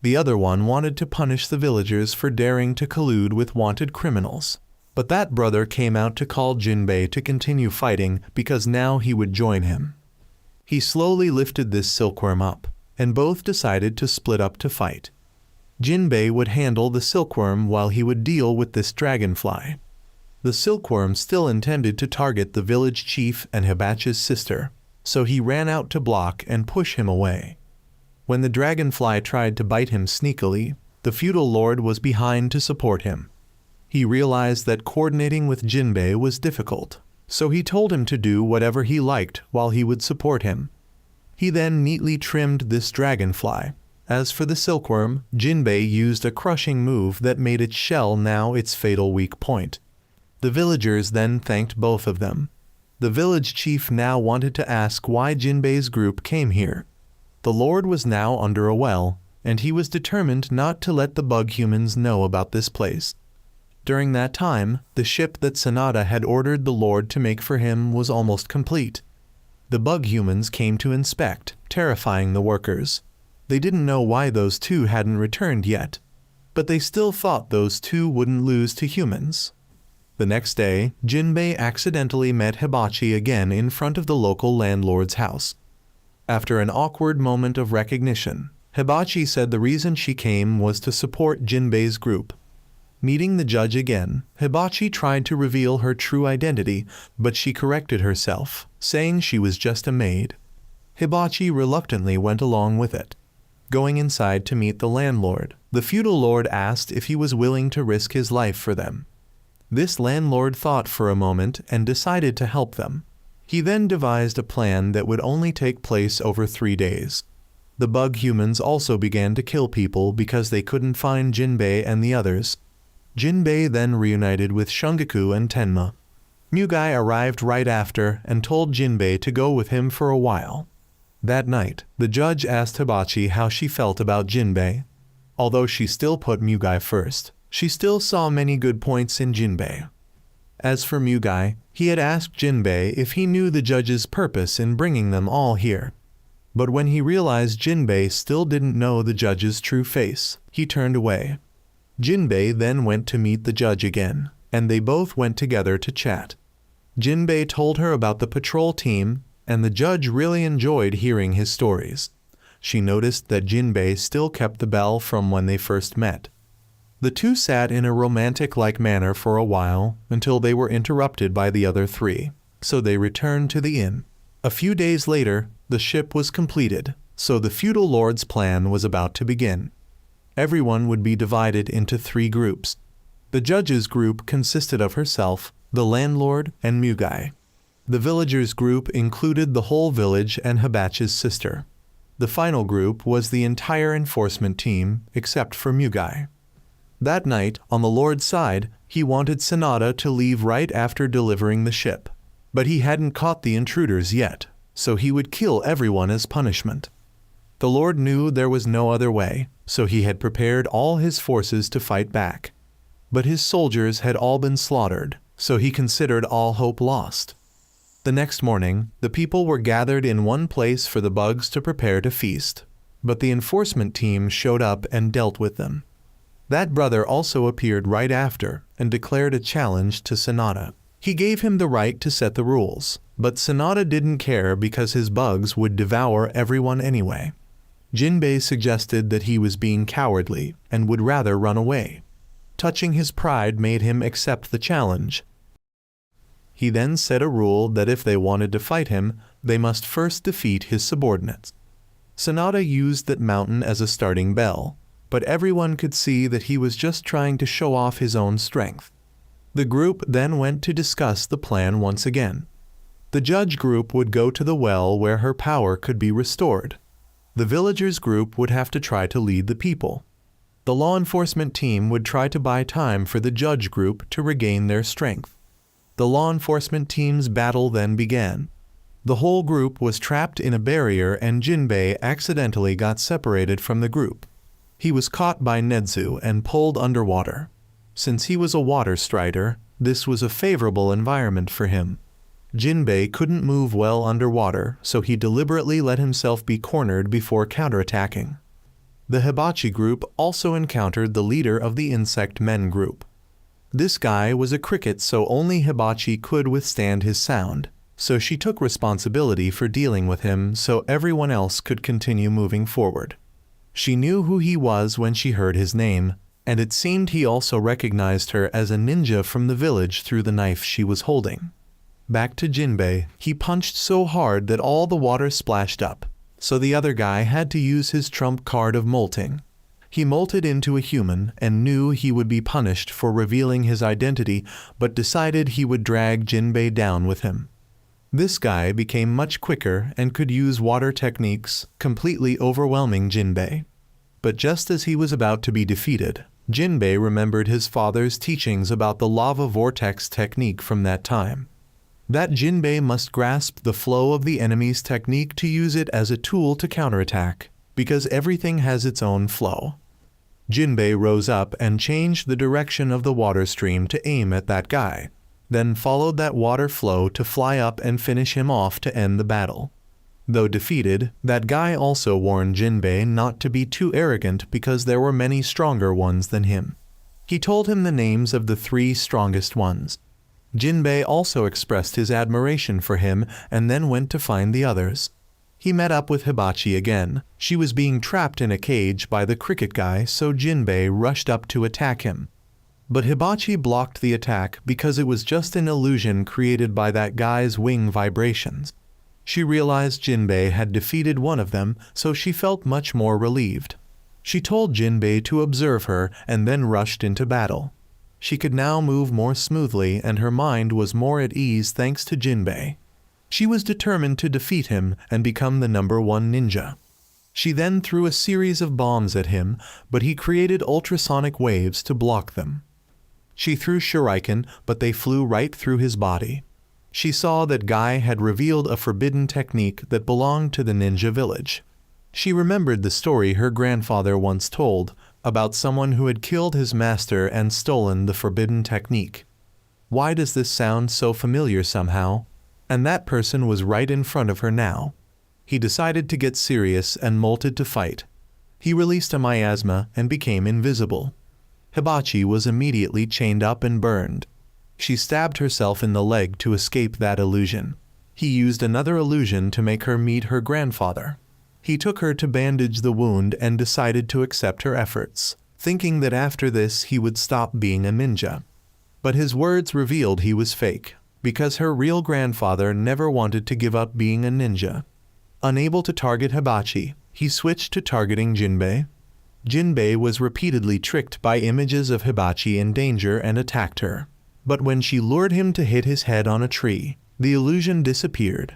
The other one wanted to punish the villagers for daring to collude with wanted criminals. But that brother came out to call Jinbei to continue fighting because now he would join him. He slowly lifted this silkworm up, and both decided to split up to fight. Jinbei would handle the silkworm while he would deal with this dragonfly. The silkworm still intended to target the village chief and Hibachi's sister, so he ran out to block and push him away. When the dragonfly tried to bite him sneakily, the feudal lord was behind to support him. He realized that coordinating with Jinbei was difficult, so he told him to do whatever he liked while he would support him. He then neatly trimmed this dragonfly. As for the silkworm, Jinbei used a crushing move that made its shell now its fatal weak point. The villagers then thanked both of them. The village chief now wanted to ask why Jinbei's group came here. The lord was now under a well, and he was determined not to let the bug humans know about this place. During that time, the ship that Sanada had ordered the Lord to make for him was almost complete. The bug humans came to inspect, terrifying the workers. They didn't know why those 2 hadn't returned yet, but they still thought those 2 wouldn't lose to humans. The next day, Jinbei accidentally met Hibachi again in front of the local landlord's house. After an awkward moment of recognition, Hibachi said the reason she came was to support Jinbei's group. Meeting the judge again, Hibachi tried to reveal her true identity, but she corrected herself, saying she was just a maid. Hibachi reluctantly went along with it. Going inside to meet the landlord, the feudal lord asked if he was willing to risk his life for them. This landlord thought for a moment and decided to help them. He then devised a plan that would only take place over 3 days. The bug humans also began to kill people because they couldn't find Jinbei and the others. Jinbei then reunited with Shungaku and Tenma. Mugai arrived right after and told Jinbei to go with him for a while. That night, the judge asked Hibachi how she felt about Jinbei. Although she still put Mugai first, she still saw many good points in Jinbei. As for Mugai, he had asked Jinbei if he knew the judge's purpose in bringing them all here. But when he realized Jinbei still didn't know the judge's true face, he turned away. Jinbei then went to meet the judge again, and they both went together to chat. Jinbei told her about the patrol team, and the judge really enjoyed hearing his stories. She noticed that Jinbei still kept the bell from when they first met. The two sat in a romantic-like manner for a while until they were interrupted by the other three, so they returned to the inn. A few days later, the ship was completed, so the feudal lord's plan was about to begin. Everyone would be divided into 3 groups. The judge's group consisted of herself, the landlord, and Mugai. The villagers' group included the whole village and Hibachi's sister. The final group was the entire enforcement team, except for Mugai. That night, on the Lord's side, he wanted Sanada to leave right after delivering the ship. But he hadn't caught the intruders yet, so he would kill everyone as punishment. The Lord knew there was no other way, so he had prepared all his forces to fight back. But his soldiers had all been slaughtered, so he considered all hope lost. The next morning, the people were gathered in one place for the bugs to prepare to feast, but the enforcement team showed up and dealt with them. That brother also appeared right after and declared a challenge to Sanada. He gave him the right to set the rules, but Sanada didn't care because his bugs would devour everyone anyway. Jinbei suggested that he was being cowardly and would rather run away. Touching his pride made him accept the challenge. He then set a rule that if they wanted to fight him, they must first defeat his subordinates. Sanada used that mountain as a starting bell, but everyone could see that he was just trying to show off his own strength. The group then went to discuss the plan once again. The judge group would go to the well where her power could be restored. The villagers group would have to try to lead the people. The law enforcement team would try to buy time for the judge group to regain their strength. The law enforcement team's battle then began. The whole group was trapped in a barrier and Jinbei accidentally got separated from the group. He was caught by Nedzu and pulled underwater. Since he was a water strider, this was a favorable environment for him. Jinbei couldn't move well underwater, so he deliberately let himself be cornered before counterattacking. The Hibachi group also encountered the leader of the insect men group. This guy was a cricket, so only Hibachi could withstand his sound, so she took responsibility for dealing with him so everyone else could continue moving forward. She knew who he was when she heard his name, and it seemed he also recognized her as a ninja from the village through the knife she was holding. Back to Jinbei, he punched so hard that all the water splashed up, so the other guy had to use his trump card of molting. He molted into a human and knew he would be punished for revealing his identity, but decided he would drag Jinbei down with him. This guy became much quicker and could use water techniques, completely overwhelming Jinbei. But just as he was about to be defeated, Jinbei remembered his father's teachings about the lava vortex technique from that time. That Jinbei must grasp the flow of the enemy's technique to use it as a tool to counterattack, because everything has its own flow. Jinbei rose up and changed the direction of the water stream to aim at that guy, then followed that water flow to fly up and finish him off to end the battle. Though defeated, that guy also warned Jinbei not to be too arrogant because there were many stronger ones than him. He told him the names of the 3 strongest ones. Jinbei also expressed his admiration for him and then went to find the others. He met up with Hibachi again. She was being trapped in a cage by the cricket guy, so Jinbei rushed up to attack him. But Hibachi blocked the attack because it was just an illusion created by that guy's wing vibrations. She realized Jinbei had defeated one of them, so she felt much more relieved. She told Jinbei to observe her and then rushed into battle. She could now move more smoothly and her mind was more at ease thanks to Jinbei. She was determined to defeat him and become the #1 ninja. She then threw a series of bombs at him, but he created ultrasonic waves to block them. She threw shuriken, but they flew right through his body. She saw that Guy had revealed a forbidden technique that belonged to the ninja village. She remembered the story her grandfather once told about someone who had killed his master and stolen the forbidden technique. Why does this sound so familiar somehow? And that person was right in front of her now. He decided to get serious and molted to fight. He released a miasma and became invisible. Hibachi was immediately chained up and burned. She stabbed herself in the leg to escape that illusion. He used another illusion to make her meet her grandfather. He took her to bandage the wound and decided to accept her efforts, thinking that after this he would stop being a ninja. But his words revealed he was fake, because her real grandfather never wanted to give up being a ninja. Unable to target Hibachi, he switched to targeting Jinbei. Jinbei was repeatedly tricked by images of Hibachi in danger and attacked her. But when she lured him to hit his head on a tree, the illusion disappeared.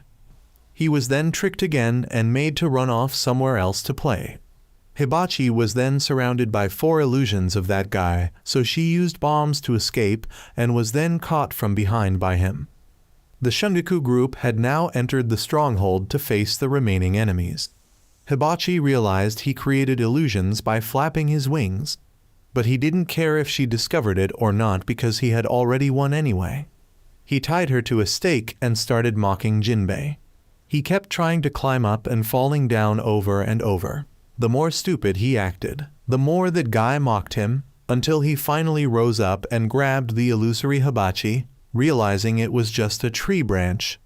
He was then tricked again and made to run off somewhere else to play. Hibachi was then surrounded by 4 illusions of that guy, so she used bombs to escape and was then caught from behind by him. The Shungaku group had now entered the stronghold to face the remaining enemies. Hibachi realized he created illusions by flapping his wings, but he didn't care if she discovered it or not because he had already won anyway. He tied her to a stake and started mocking Jinbei. He kept trying to climb up and falling down over and over. The more stupid he acted, the more that Guy mocked him, until he finally rose up and grabbed the illusory Hibachi, realizing it was just a tree branch.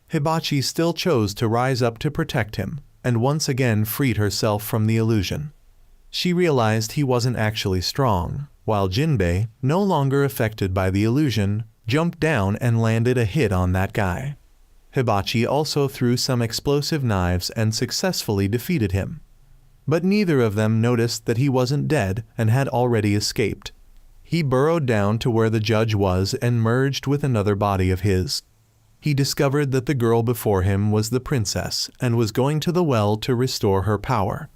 Hibachi still chose to rise up to protect him, and once again freed herself from the illusion. She realized he wasn't actually strong, while Jinbei, no longer affected by the illusion, jumped down and landed a hit on that guy. Hibachi also threw some explosive knives and successfully defeated him. But neither of them noticed that he wasn't dead and had already escaped. He burrowed down to where the judge was and merged with another body of his. He discovered that the girl before him was the princess and was going to the well to restore her power.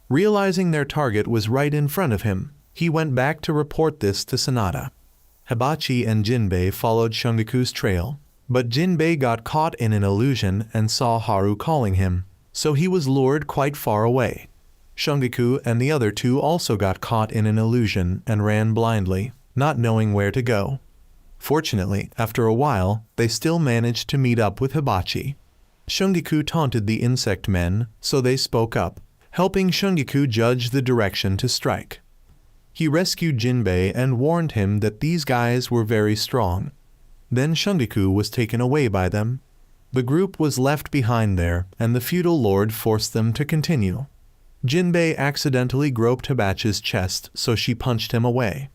Realizing their target was right in front of him, he went back to report this to Sanada. Hibachi and Jinbei followed Shungaku's trail, but Jinbei got caught in an illusion and saw Haru calling him, so he was lured quite far away. Shungaku and the other 2 also got caught in an illusion and ran blindly, not knowing where to go. Fortunately, after a while, they still managed to meet up with Hibachi. Shungaku taunted the insect men, so they spoke up, helping Shungaku judge the direction to strike. He rescued Jinbei and warned him that these guys were very strong. Then Shungaku was taken away by them. The group was left behind there, and the feudal lord forced them to continue. Jinbei accidentally groped Hibachi's chest, so she punched him away.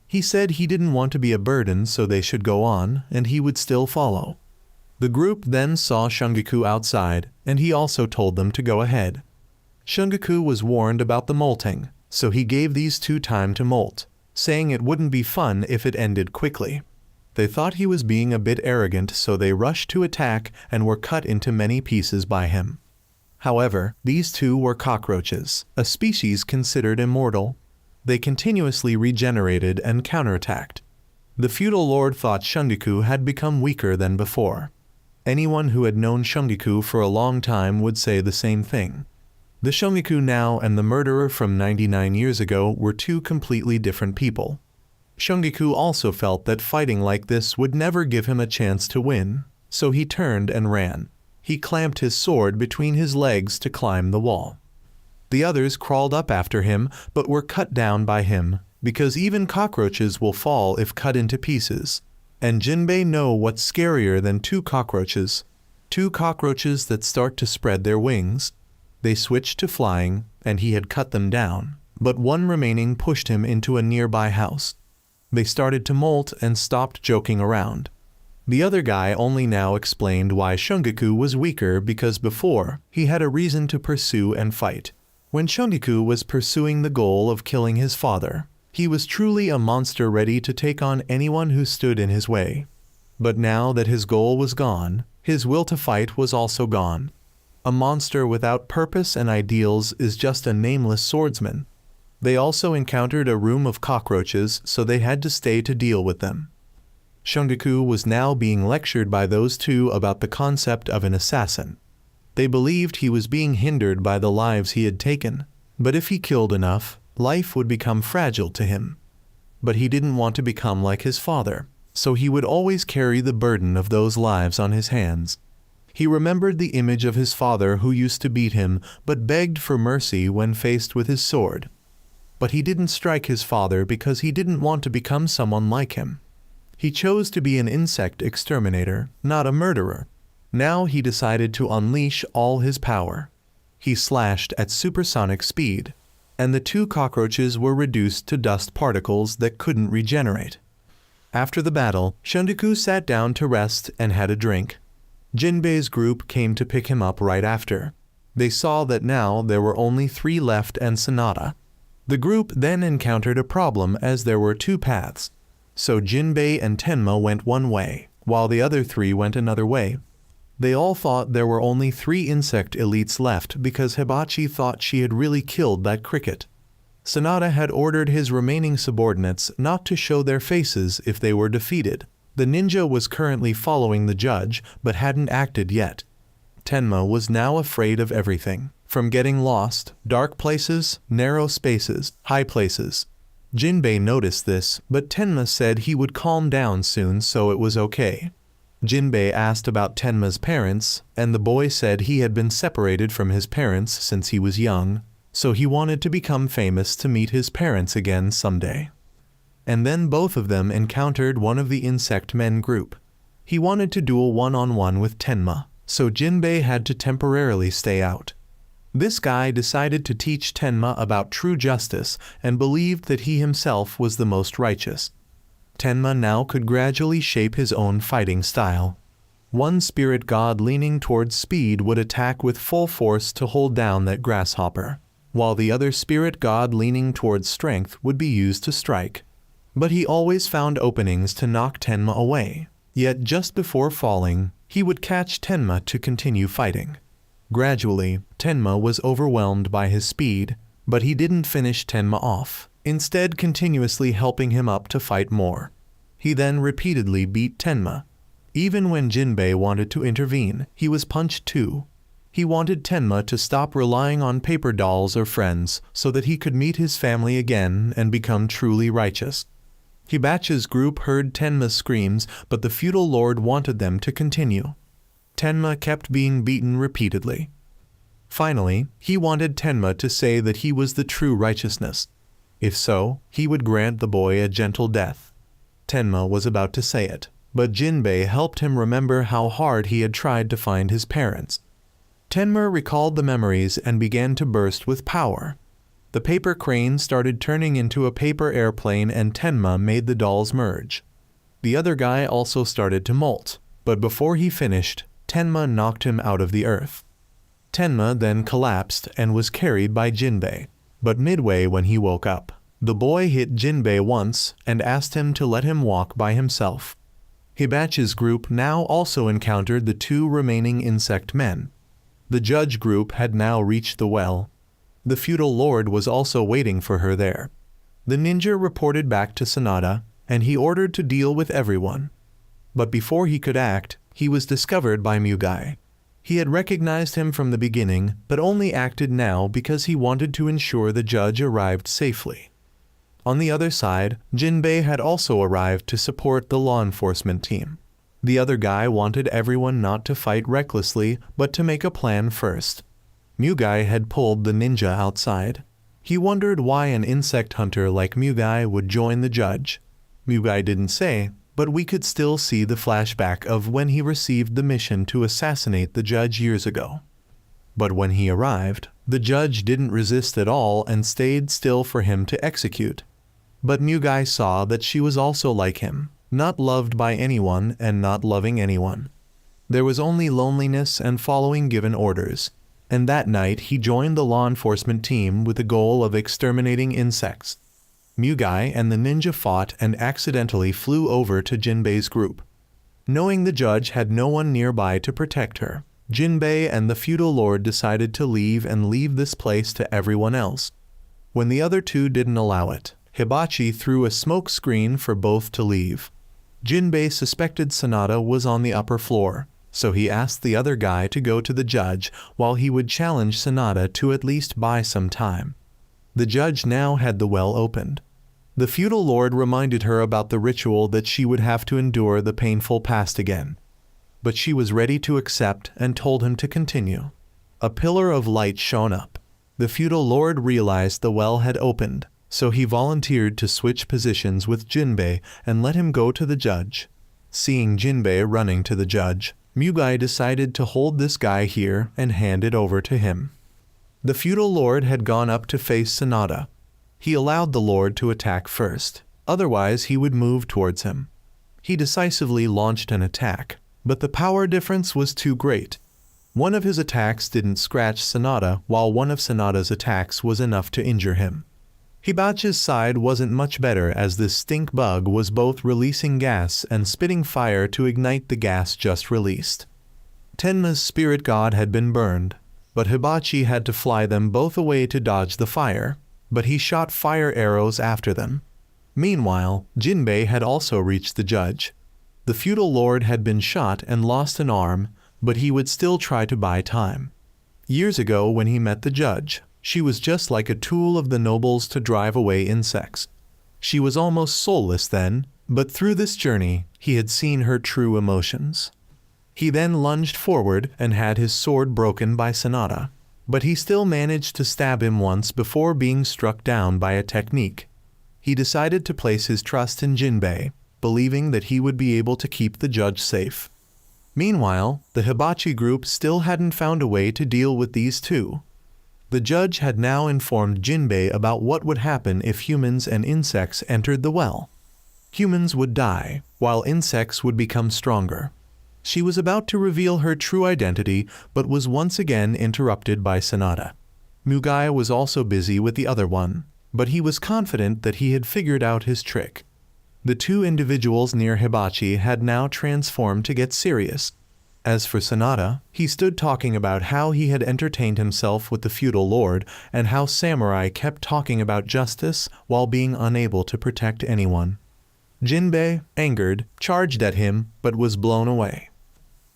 He said he didn't want to be a burden, so they should go on, and he would still follow. The group then saw Shungaku outside, and he also told them to go ahead. Shungaku was warned about the molting, so he gave these 2 time to molt, saying it wouldn't be fun if it ended quickly. They thought he was being a bit arrogant, so they rushed to attack and were cut into many pieces by him. However, these 2 were cockroaches, a species considered immortal. They continuously regenerated and counterattacked. The feudal lord thought Shungaku had become weaker than before. Anyone who had known Shungaku for a long time would say the same thing. The Shungaku now and the murderer from 99 years ago were 2 completely different people. Shungaku also felt that fighting like this would never give him a chance to win, so he turned and ran. He clamped his sword between his legs to climb the wall. The others crawled up after him, but were cut down by him, because even cockroaches will fall if cut into pieces. And Jinbei know what's scarier than two cockroaches. Two cockroaches that start to spread their wings. They switched to flying, and he had cut them down, but one remaining pushed him into a nearby house. They started to molt and stopped joking around. The other guy only now explained why Shungaku was weaker because before, he had a reason to pursue and fight. When Shungaku was pursuing the goal of killing his father, he was truly a monster ready to take on anyone who stood in his way. But now that his goal was gone, his will to fight was also gone. A monster without purpose and ideals is just a nameless swordsman. They also encountered a room of cockroaches, so they had to stay to deal with them. Shungaku was now being lectured by those two about the concept of an assassin. They believed he was being hindered by the lives he had taken, but if he killed enough, life would become fragile to him. But he didn't want to become like his father, so he would always carry the burden of those lives on his hands. He remembered the image of his father who used to beat him, but begged for mercy when faced with his sword. But he didn't strike his father because he didn't want to become someone like him. He chose to be an insect exterminator, not a murderer. Now he decided to unleash all his power. He slashed at supersonic speed, and the two cockroaches were reduced to dust particles that couldn't regenerate. After the battle, Shungaku sat down to rest and had a drink. Jinbei's group came to pick him up right after. They saw that now there were only 3 left and Sanada. The group then encountered a problem as there were 2 paths. So Jinbei and Tenma went one way, while the other 3 went another way. They all thought there were only 3 insect elites left because Hibachi thought she had really killed that cricket. Sanada had ordered his remaining subordinates not to show their faces if they were defeated. The ninja was currently following the judge, but hadn't acted yet. Tenma was now afraid of everything, from getting lost, dark places, narrow spaces, high places. Jinbei noticed this, but Tenma said he would calm down soon, so it was okay. Jinbei asked about Tenma's parents, and the boy said he had been separated from his parents since he was young, so he wanted to become famous to meet his parents again someday. And then both of them encountered one of the insect men group. He wanted to duel one-on-one with Tenma, so Jinbei had to temporarily stay out. This guy decided to teach Tenma about true justice and believed that he himself was the most righteous. Tenma now could gradually shape his own fighting style. One spirit god leaning towards speed would attack with full force to hold down that grasshopper, while the other spirit god leaning towards strength would be used to strike. But he always found openings to knock Tenma away, yet just before falling, he would catch Tenma to continue fighting. Gradually, Tenma was overwhelmed by his speed, but he didn't finish Tenma off, instead continuously helping him up to fight more. He then repeatedly beat Tenma. Even when Jinbei wanted to intervene, he was punched too. He wanted Tenma to stop relying on paper dolls or friends so that he could meet his family again and become truly righteous. Hibachi's group heard Tenma's screams, but the feudal lord wanted them to continue. Tenma kept being beaten repeatedly. Finally, he wanted Tenma to say that he was the true righteousness. If so, he would grant the boy a gentle death. Tenma was about to say it, but Jinbei helped him remember how hard he had tried to find his parents. Tenma recalled the memories and began to burst with power. The paper crane started turning into a paper airplane and Tenma made the dolls merge. The other guy also started to molt, but before he finished, Tenma knocked him out of the earth. Tenma then collapsed and was carried by Jinbei, but midway when he woke up, the boy hit Jinbei once and asked him to let him walk by himself. Hibachi's group now also encountered the 2 remaining insect men. The judge group had now reached the well. The feudal lord was also waiting for her there. The ninja reported back to Sanada, and he ordered to deal with everyone. But before he could act, he was discovered by Mugai. He had recognized him from the beginning, but only acted now because he wanted to ensure the judge arrived safely. On the other side, Jinbei had also arrived to support the law enforcement team. The other guy wanted everyone not to fight recklessly, but to make a plan first. Mugai had pulled the ninja outside. He wondered why an insect hunter like Mugai would join the judge. Mugai didn't say, but we could still see the flashback of when he received the mission to assassinate the judge years ago. But when he arrived, the judge didn't resist at all and stayed still for him to execute. But Mugai saw that she was also like him, not loved by anyone and not loving anyone. There was only loneliness and following given orders, and that night he joined the law enforcement team with the goal of exterminating insects. Mugai and the ninja fought and accidentally flew over to Jinbei's group. Knowing the judge had no one nearby to protect her, Jinbei and the feudal lord decided to leave and leave this place to everyone else. When the other two didn't allow it, Hibachi threw a smoke screen for both to leave. Jinbei suspected Sanada was on the upper floor, so he asked the other guy to go to the judge while he would challenge Sanada to at least buy some time. The judge now had the well opened. The feudal lord reminded her about the ritual that she would have to endure the painful past again. But she was ready to accept and told him to continue. A pillar of light shone up. The feudal lord realized the well had opened, so he volunteered to switch positions with Jinbei and let him go to the judge. Seeing Jinbei running to the judge, Mugai decided to hold this guy here and hand it over to him. The feudal lord had gone up to face Sanada. He allowed the lord to attack first, otherwise he would move towards him. He decisively launched an attack, but the power difference was too great. One of his attacks didn't scratch Sanada, while one of Sanada's attacks was enough to injure him. Hibachi's side wasn't much better, as this stink bug was both releasing gas and spitting fire to ignite the gas just released. Tenma's spirit god had been burned, but Hibachi had to fly them both away to dodge the fire, but he shot fire arrows after them. Meanwhile, Jinbei had also reached the judge. The feudal lord had been shot and lost an arm, but he would still try to buy time. Years ago when he met the judge, she was just like a tool of the nobles to drive away insects. She was almost soulless then, but through this journey, he had seen her true emotions. He then lunged forward and had his sword broken by Sanada, but he still managed to stab him once before being struck down by a technique. He decided to place his trust in Jinbei, believing that he would be able to keep the judge safe. Meanwhile, the Hibachi group still hadn't found a way to deal with these two. The judge had now informed Jinbei about what would happen if humans and insects entered the well. Humans would die, while insects would become stronger. She was about to reveal her true identity, but was once again interrupted by Sanada. Mugai was also busy with the other one, but he was confident that he had figured out his trick. The two individuals near Hibachi had now transformed to get serious. As for Sanada, he stood talking about how he had entertained himself with the feudal lord and how samurai kept talking about justice while being unable to protect anyone. Jinbei, angered, charged at him but was blown away.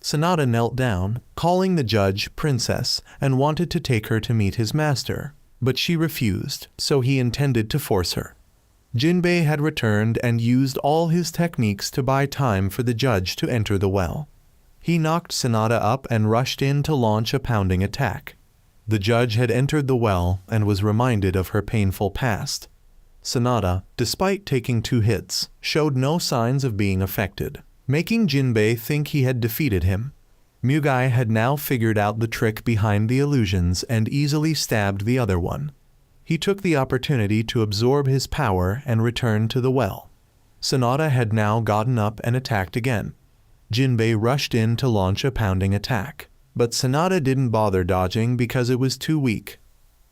Sanada knelt down, calling the judge princess, and wanted to take her to meet his master, but she refused, so he intended to force her. Jinbei had returned and used all his techniques to buy time for the judge to enter the well. He knocked Sanada up and rushed in to launch a pounding attack. The judge had entered the well and was reminded of her painful past. Sanada, despite taking 2 hits, showed no signs of being affected, making Jinbei think he had defeated him. Mugai had now figured out the trick behind the illusions and easily stabbed the other one. He took the opportunity to absorb his power and return to the well. Sanada had now gotten up and attacked again. Jinbei rushed in to launch a pounding attack, but Sanada didn't bother dodging because it was too weak.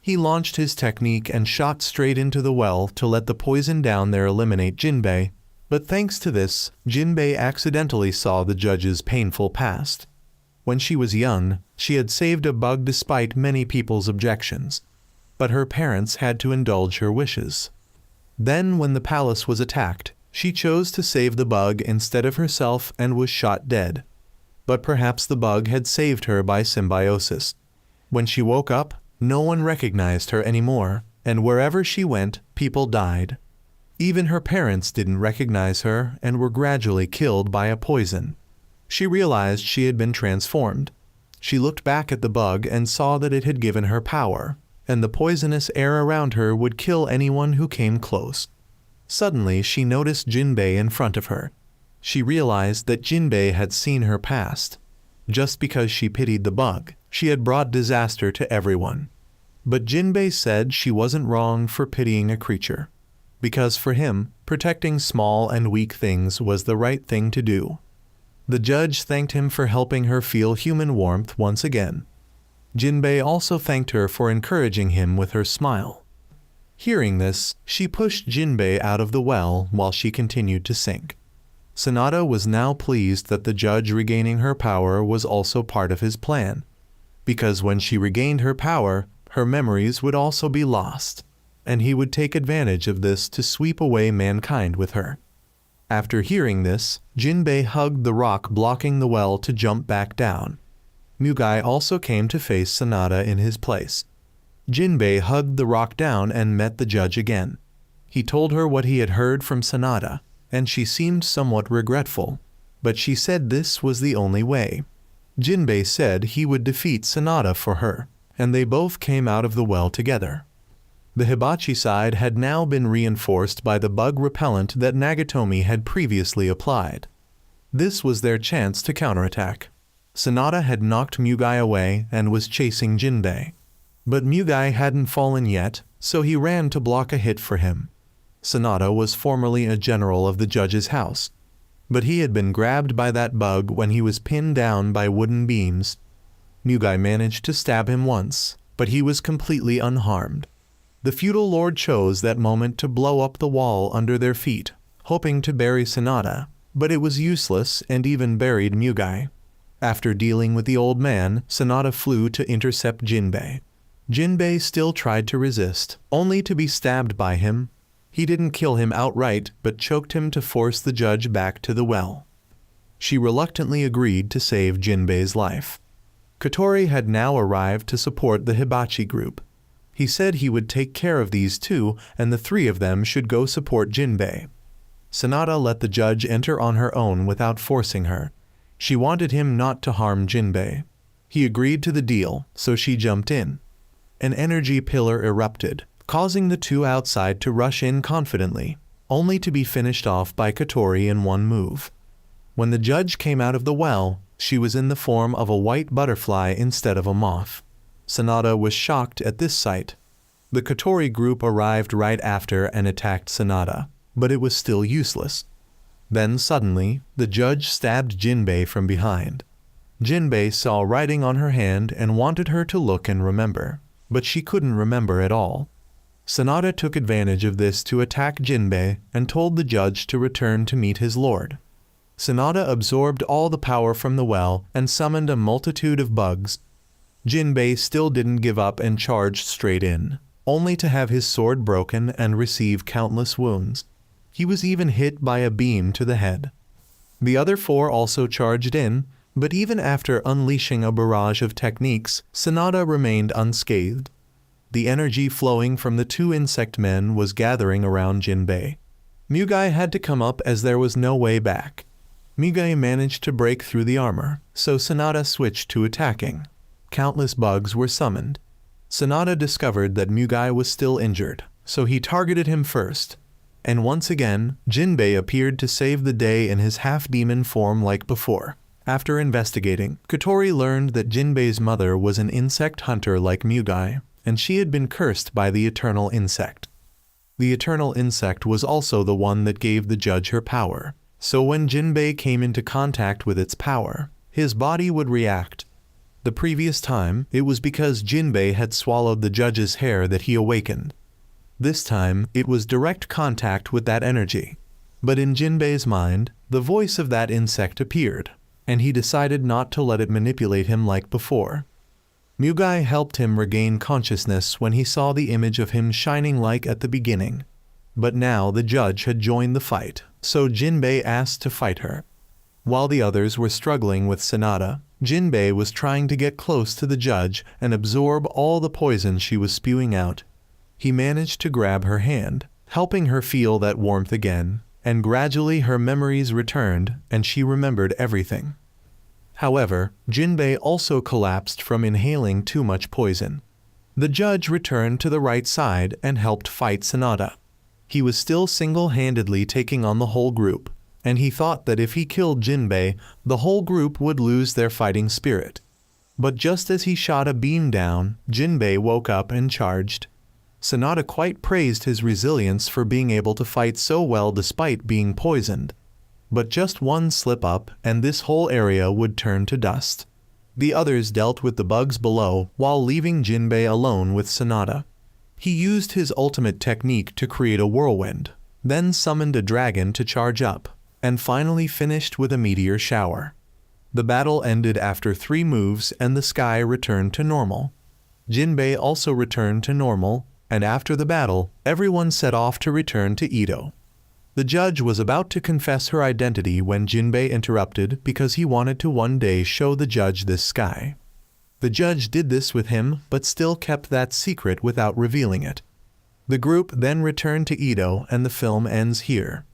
He launched his technique and shot straight into the well to let the poison down there eliminate Jinbei, but thanks to this, Jinbei accidentally saw the judge's painful past. When she was young, she had saved a bug despite many people's objections, but her parents had to indulge her wishes. Then when the palace was attacked, she chose to save the bug instead of herself and was shot dead. But perhaps the bug had saved her by symbiosis. When she woke up, no one recognized her anymore, and wherever she went, people died. Even her parents didn't recognize her and were gradually killed by a poison. She realized she had been transformed. She looked back at the bug and saw that it had given her power, and the poisonous air around her would kill anyone who came close. Suddenly, she noticed Jinbei in front of her. She realized that Jinbei had seen her past. Just because she pitied the bug, she had brought disaster to everyone. But Jinbei said she wasn't wrong for pitying a creature, because for him, protecting small and weak things was the right thing to do. The judge thanked him for helping her feel human warmth once again. Jinbei also thanked her for encouraging him with her smile. Hearing this, she pushed Jinbei out of the well while she continued to sink. Sanada was now pleased that the judge regaining her power was also part of his plan, because when she regained her power, her memories would also be lost, and he would take advantage of this to sweep away mankind with her. After hearing this, Jinbei hugged the rock blocking the well to jump back down. Mugai also came to face Sanada in his place. Jinbei hugged the rock down and met the judge again. He told her what he had heard from Sanada, and she seemed somewhat regretful, but she said this was the only way. Jinbei said he would defeat Sanada for her, and they both came out of the well together. The hibachi side had now been reinforced by the bug repellent that Nagatomi had previously applied. This was their chance to counterattack. Sanada had knocked Mugai away and was chasing Jinbei. But Mugai hadn't fallen yet, so he ran to block a hit for him. Sanada was formerly a general of the judge's house, but he had been grabbed by that bug when he was pinned down by wooden beams. Mugai managed to stab him once, but he was completely unharmed. The feudal lord chose that moment to blow up the wall under their feet, hoping to bury Sanada, but it was useless and even buried Mugai. After dealing with the old man, Sanada flew to intercept Jinbei. Jinbei still tried to resist, only to be stabbed by him. He didn't kill him outright, but choked him to force the judge back to the well. She reluctantly agreed to save Jinbei's life. Kotori had now arrived to support the hibachi group. He said he would take care of these two, and the three of them should go support Jinbei. Sanada let the judge enter on her own without forcing her. She wanted him not to harm Jinbei. He agreed to the deal, so she jumped in. An energy pillar erupted, causing the two outside to rush in confidently, only to be finished off by Kotori in one move. When the judge came out of the well, she was in the form of a white butterfly instead of a moth. Sanada was shocked at this sight. The Kotori group arrived right after and attacked Sanada, but it was still useless. Then suddenly, the judge stabbed Jinbei from behind. Jinbei saw writing on her hand and wanted her to look and remember, but she couldn't remember at all. Sanada took advantage of this to attack Jinbei and told the judge to return to meet his lord. Sanada absorbed all the power from the well and summoned a multitude of bugs. Jinbei still didn't give up and charged straight in, only to have his sword broken and receive countless wounds. He was even hit by a beam to the head. The other four also charged in, but even after unleashing a barrage of techniques, Sanada remained unscathed. The energy flowing from the two insect men was gathering around Jinbei. Mugai had to come up as there was no way back. Mugai managed to break through the armor, so Sanada switched to attacking. Countless bugs were summoned. Sanada discovered that Mugai was still injured, so he targeted him first. And once again, Jinbei appeared to save the day in his half-demon form like before. After investigating, Kotori learned that Jinbei's mother was an insect hunter like Mugai, and she had been cursed by the Eternal Insect. The Eternal Insect was also the one that gave the judge her power, so when Jinbei came into contact with its power, his body would react. The previous time, it was because Jinbei had swallowed the judge's hair that he awakened. This time, it was direct contact with that energy. But in Jinbei's mind, the voice of that insect appeared, and he decided not to let it manipulate him like before. Mugai helped him regain consciousness when he saw the image of him shining like at the beginning. But now the judge had joined the fight, so Jinbei asked to fight her. While the others were struggling with Sanada, Jinbei was trying to get close to the judge and absorb all the poison she was spewing out. He managed to grab her hand, helping her feel that warmth again, and gradually her memories returned and she remembered everything. However, Jinbei also collapsed from inhaling too much poison. The judge returned to the right side and helped fight Sanada. He was still single-handedly taking on the whole group. and he thought that if he killed Jinbei, the whole group would lose their fighting spirit. But just as he shot a beam down, Jinbei woke up and charged. Sanada quite praised his resilience for being able to fight so well despite being poisoned. But just one slip-up and this whole area would turn to dust. The others dealt with the bugs below while leaving Jinbei alone with Sanada. He used his ultimate technique to create a whirlwind, then summoned a dragon to charge up, and finally finished with a meteor shower. The battle ended after 3 moves and the sky returned to normal. Jinbei also returned to normal, and after the battle, everyone set off to return to Edo. The judge was about to confess her identity when Jinbei interrupted because he wanted to one day show the judge this sky. The judge did this with him but still kept that secret without revealing it. The group then returned to Edo and the film ends here.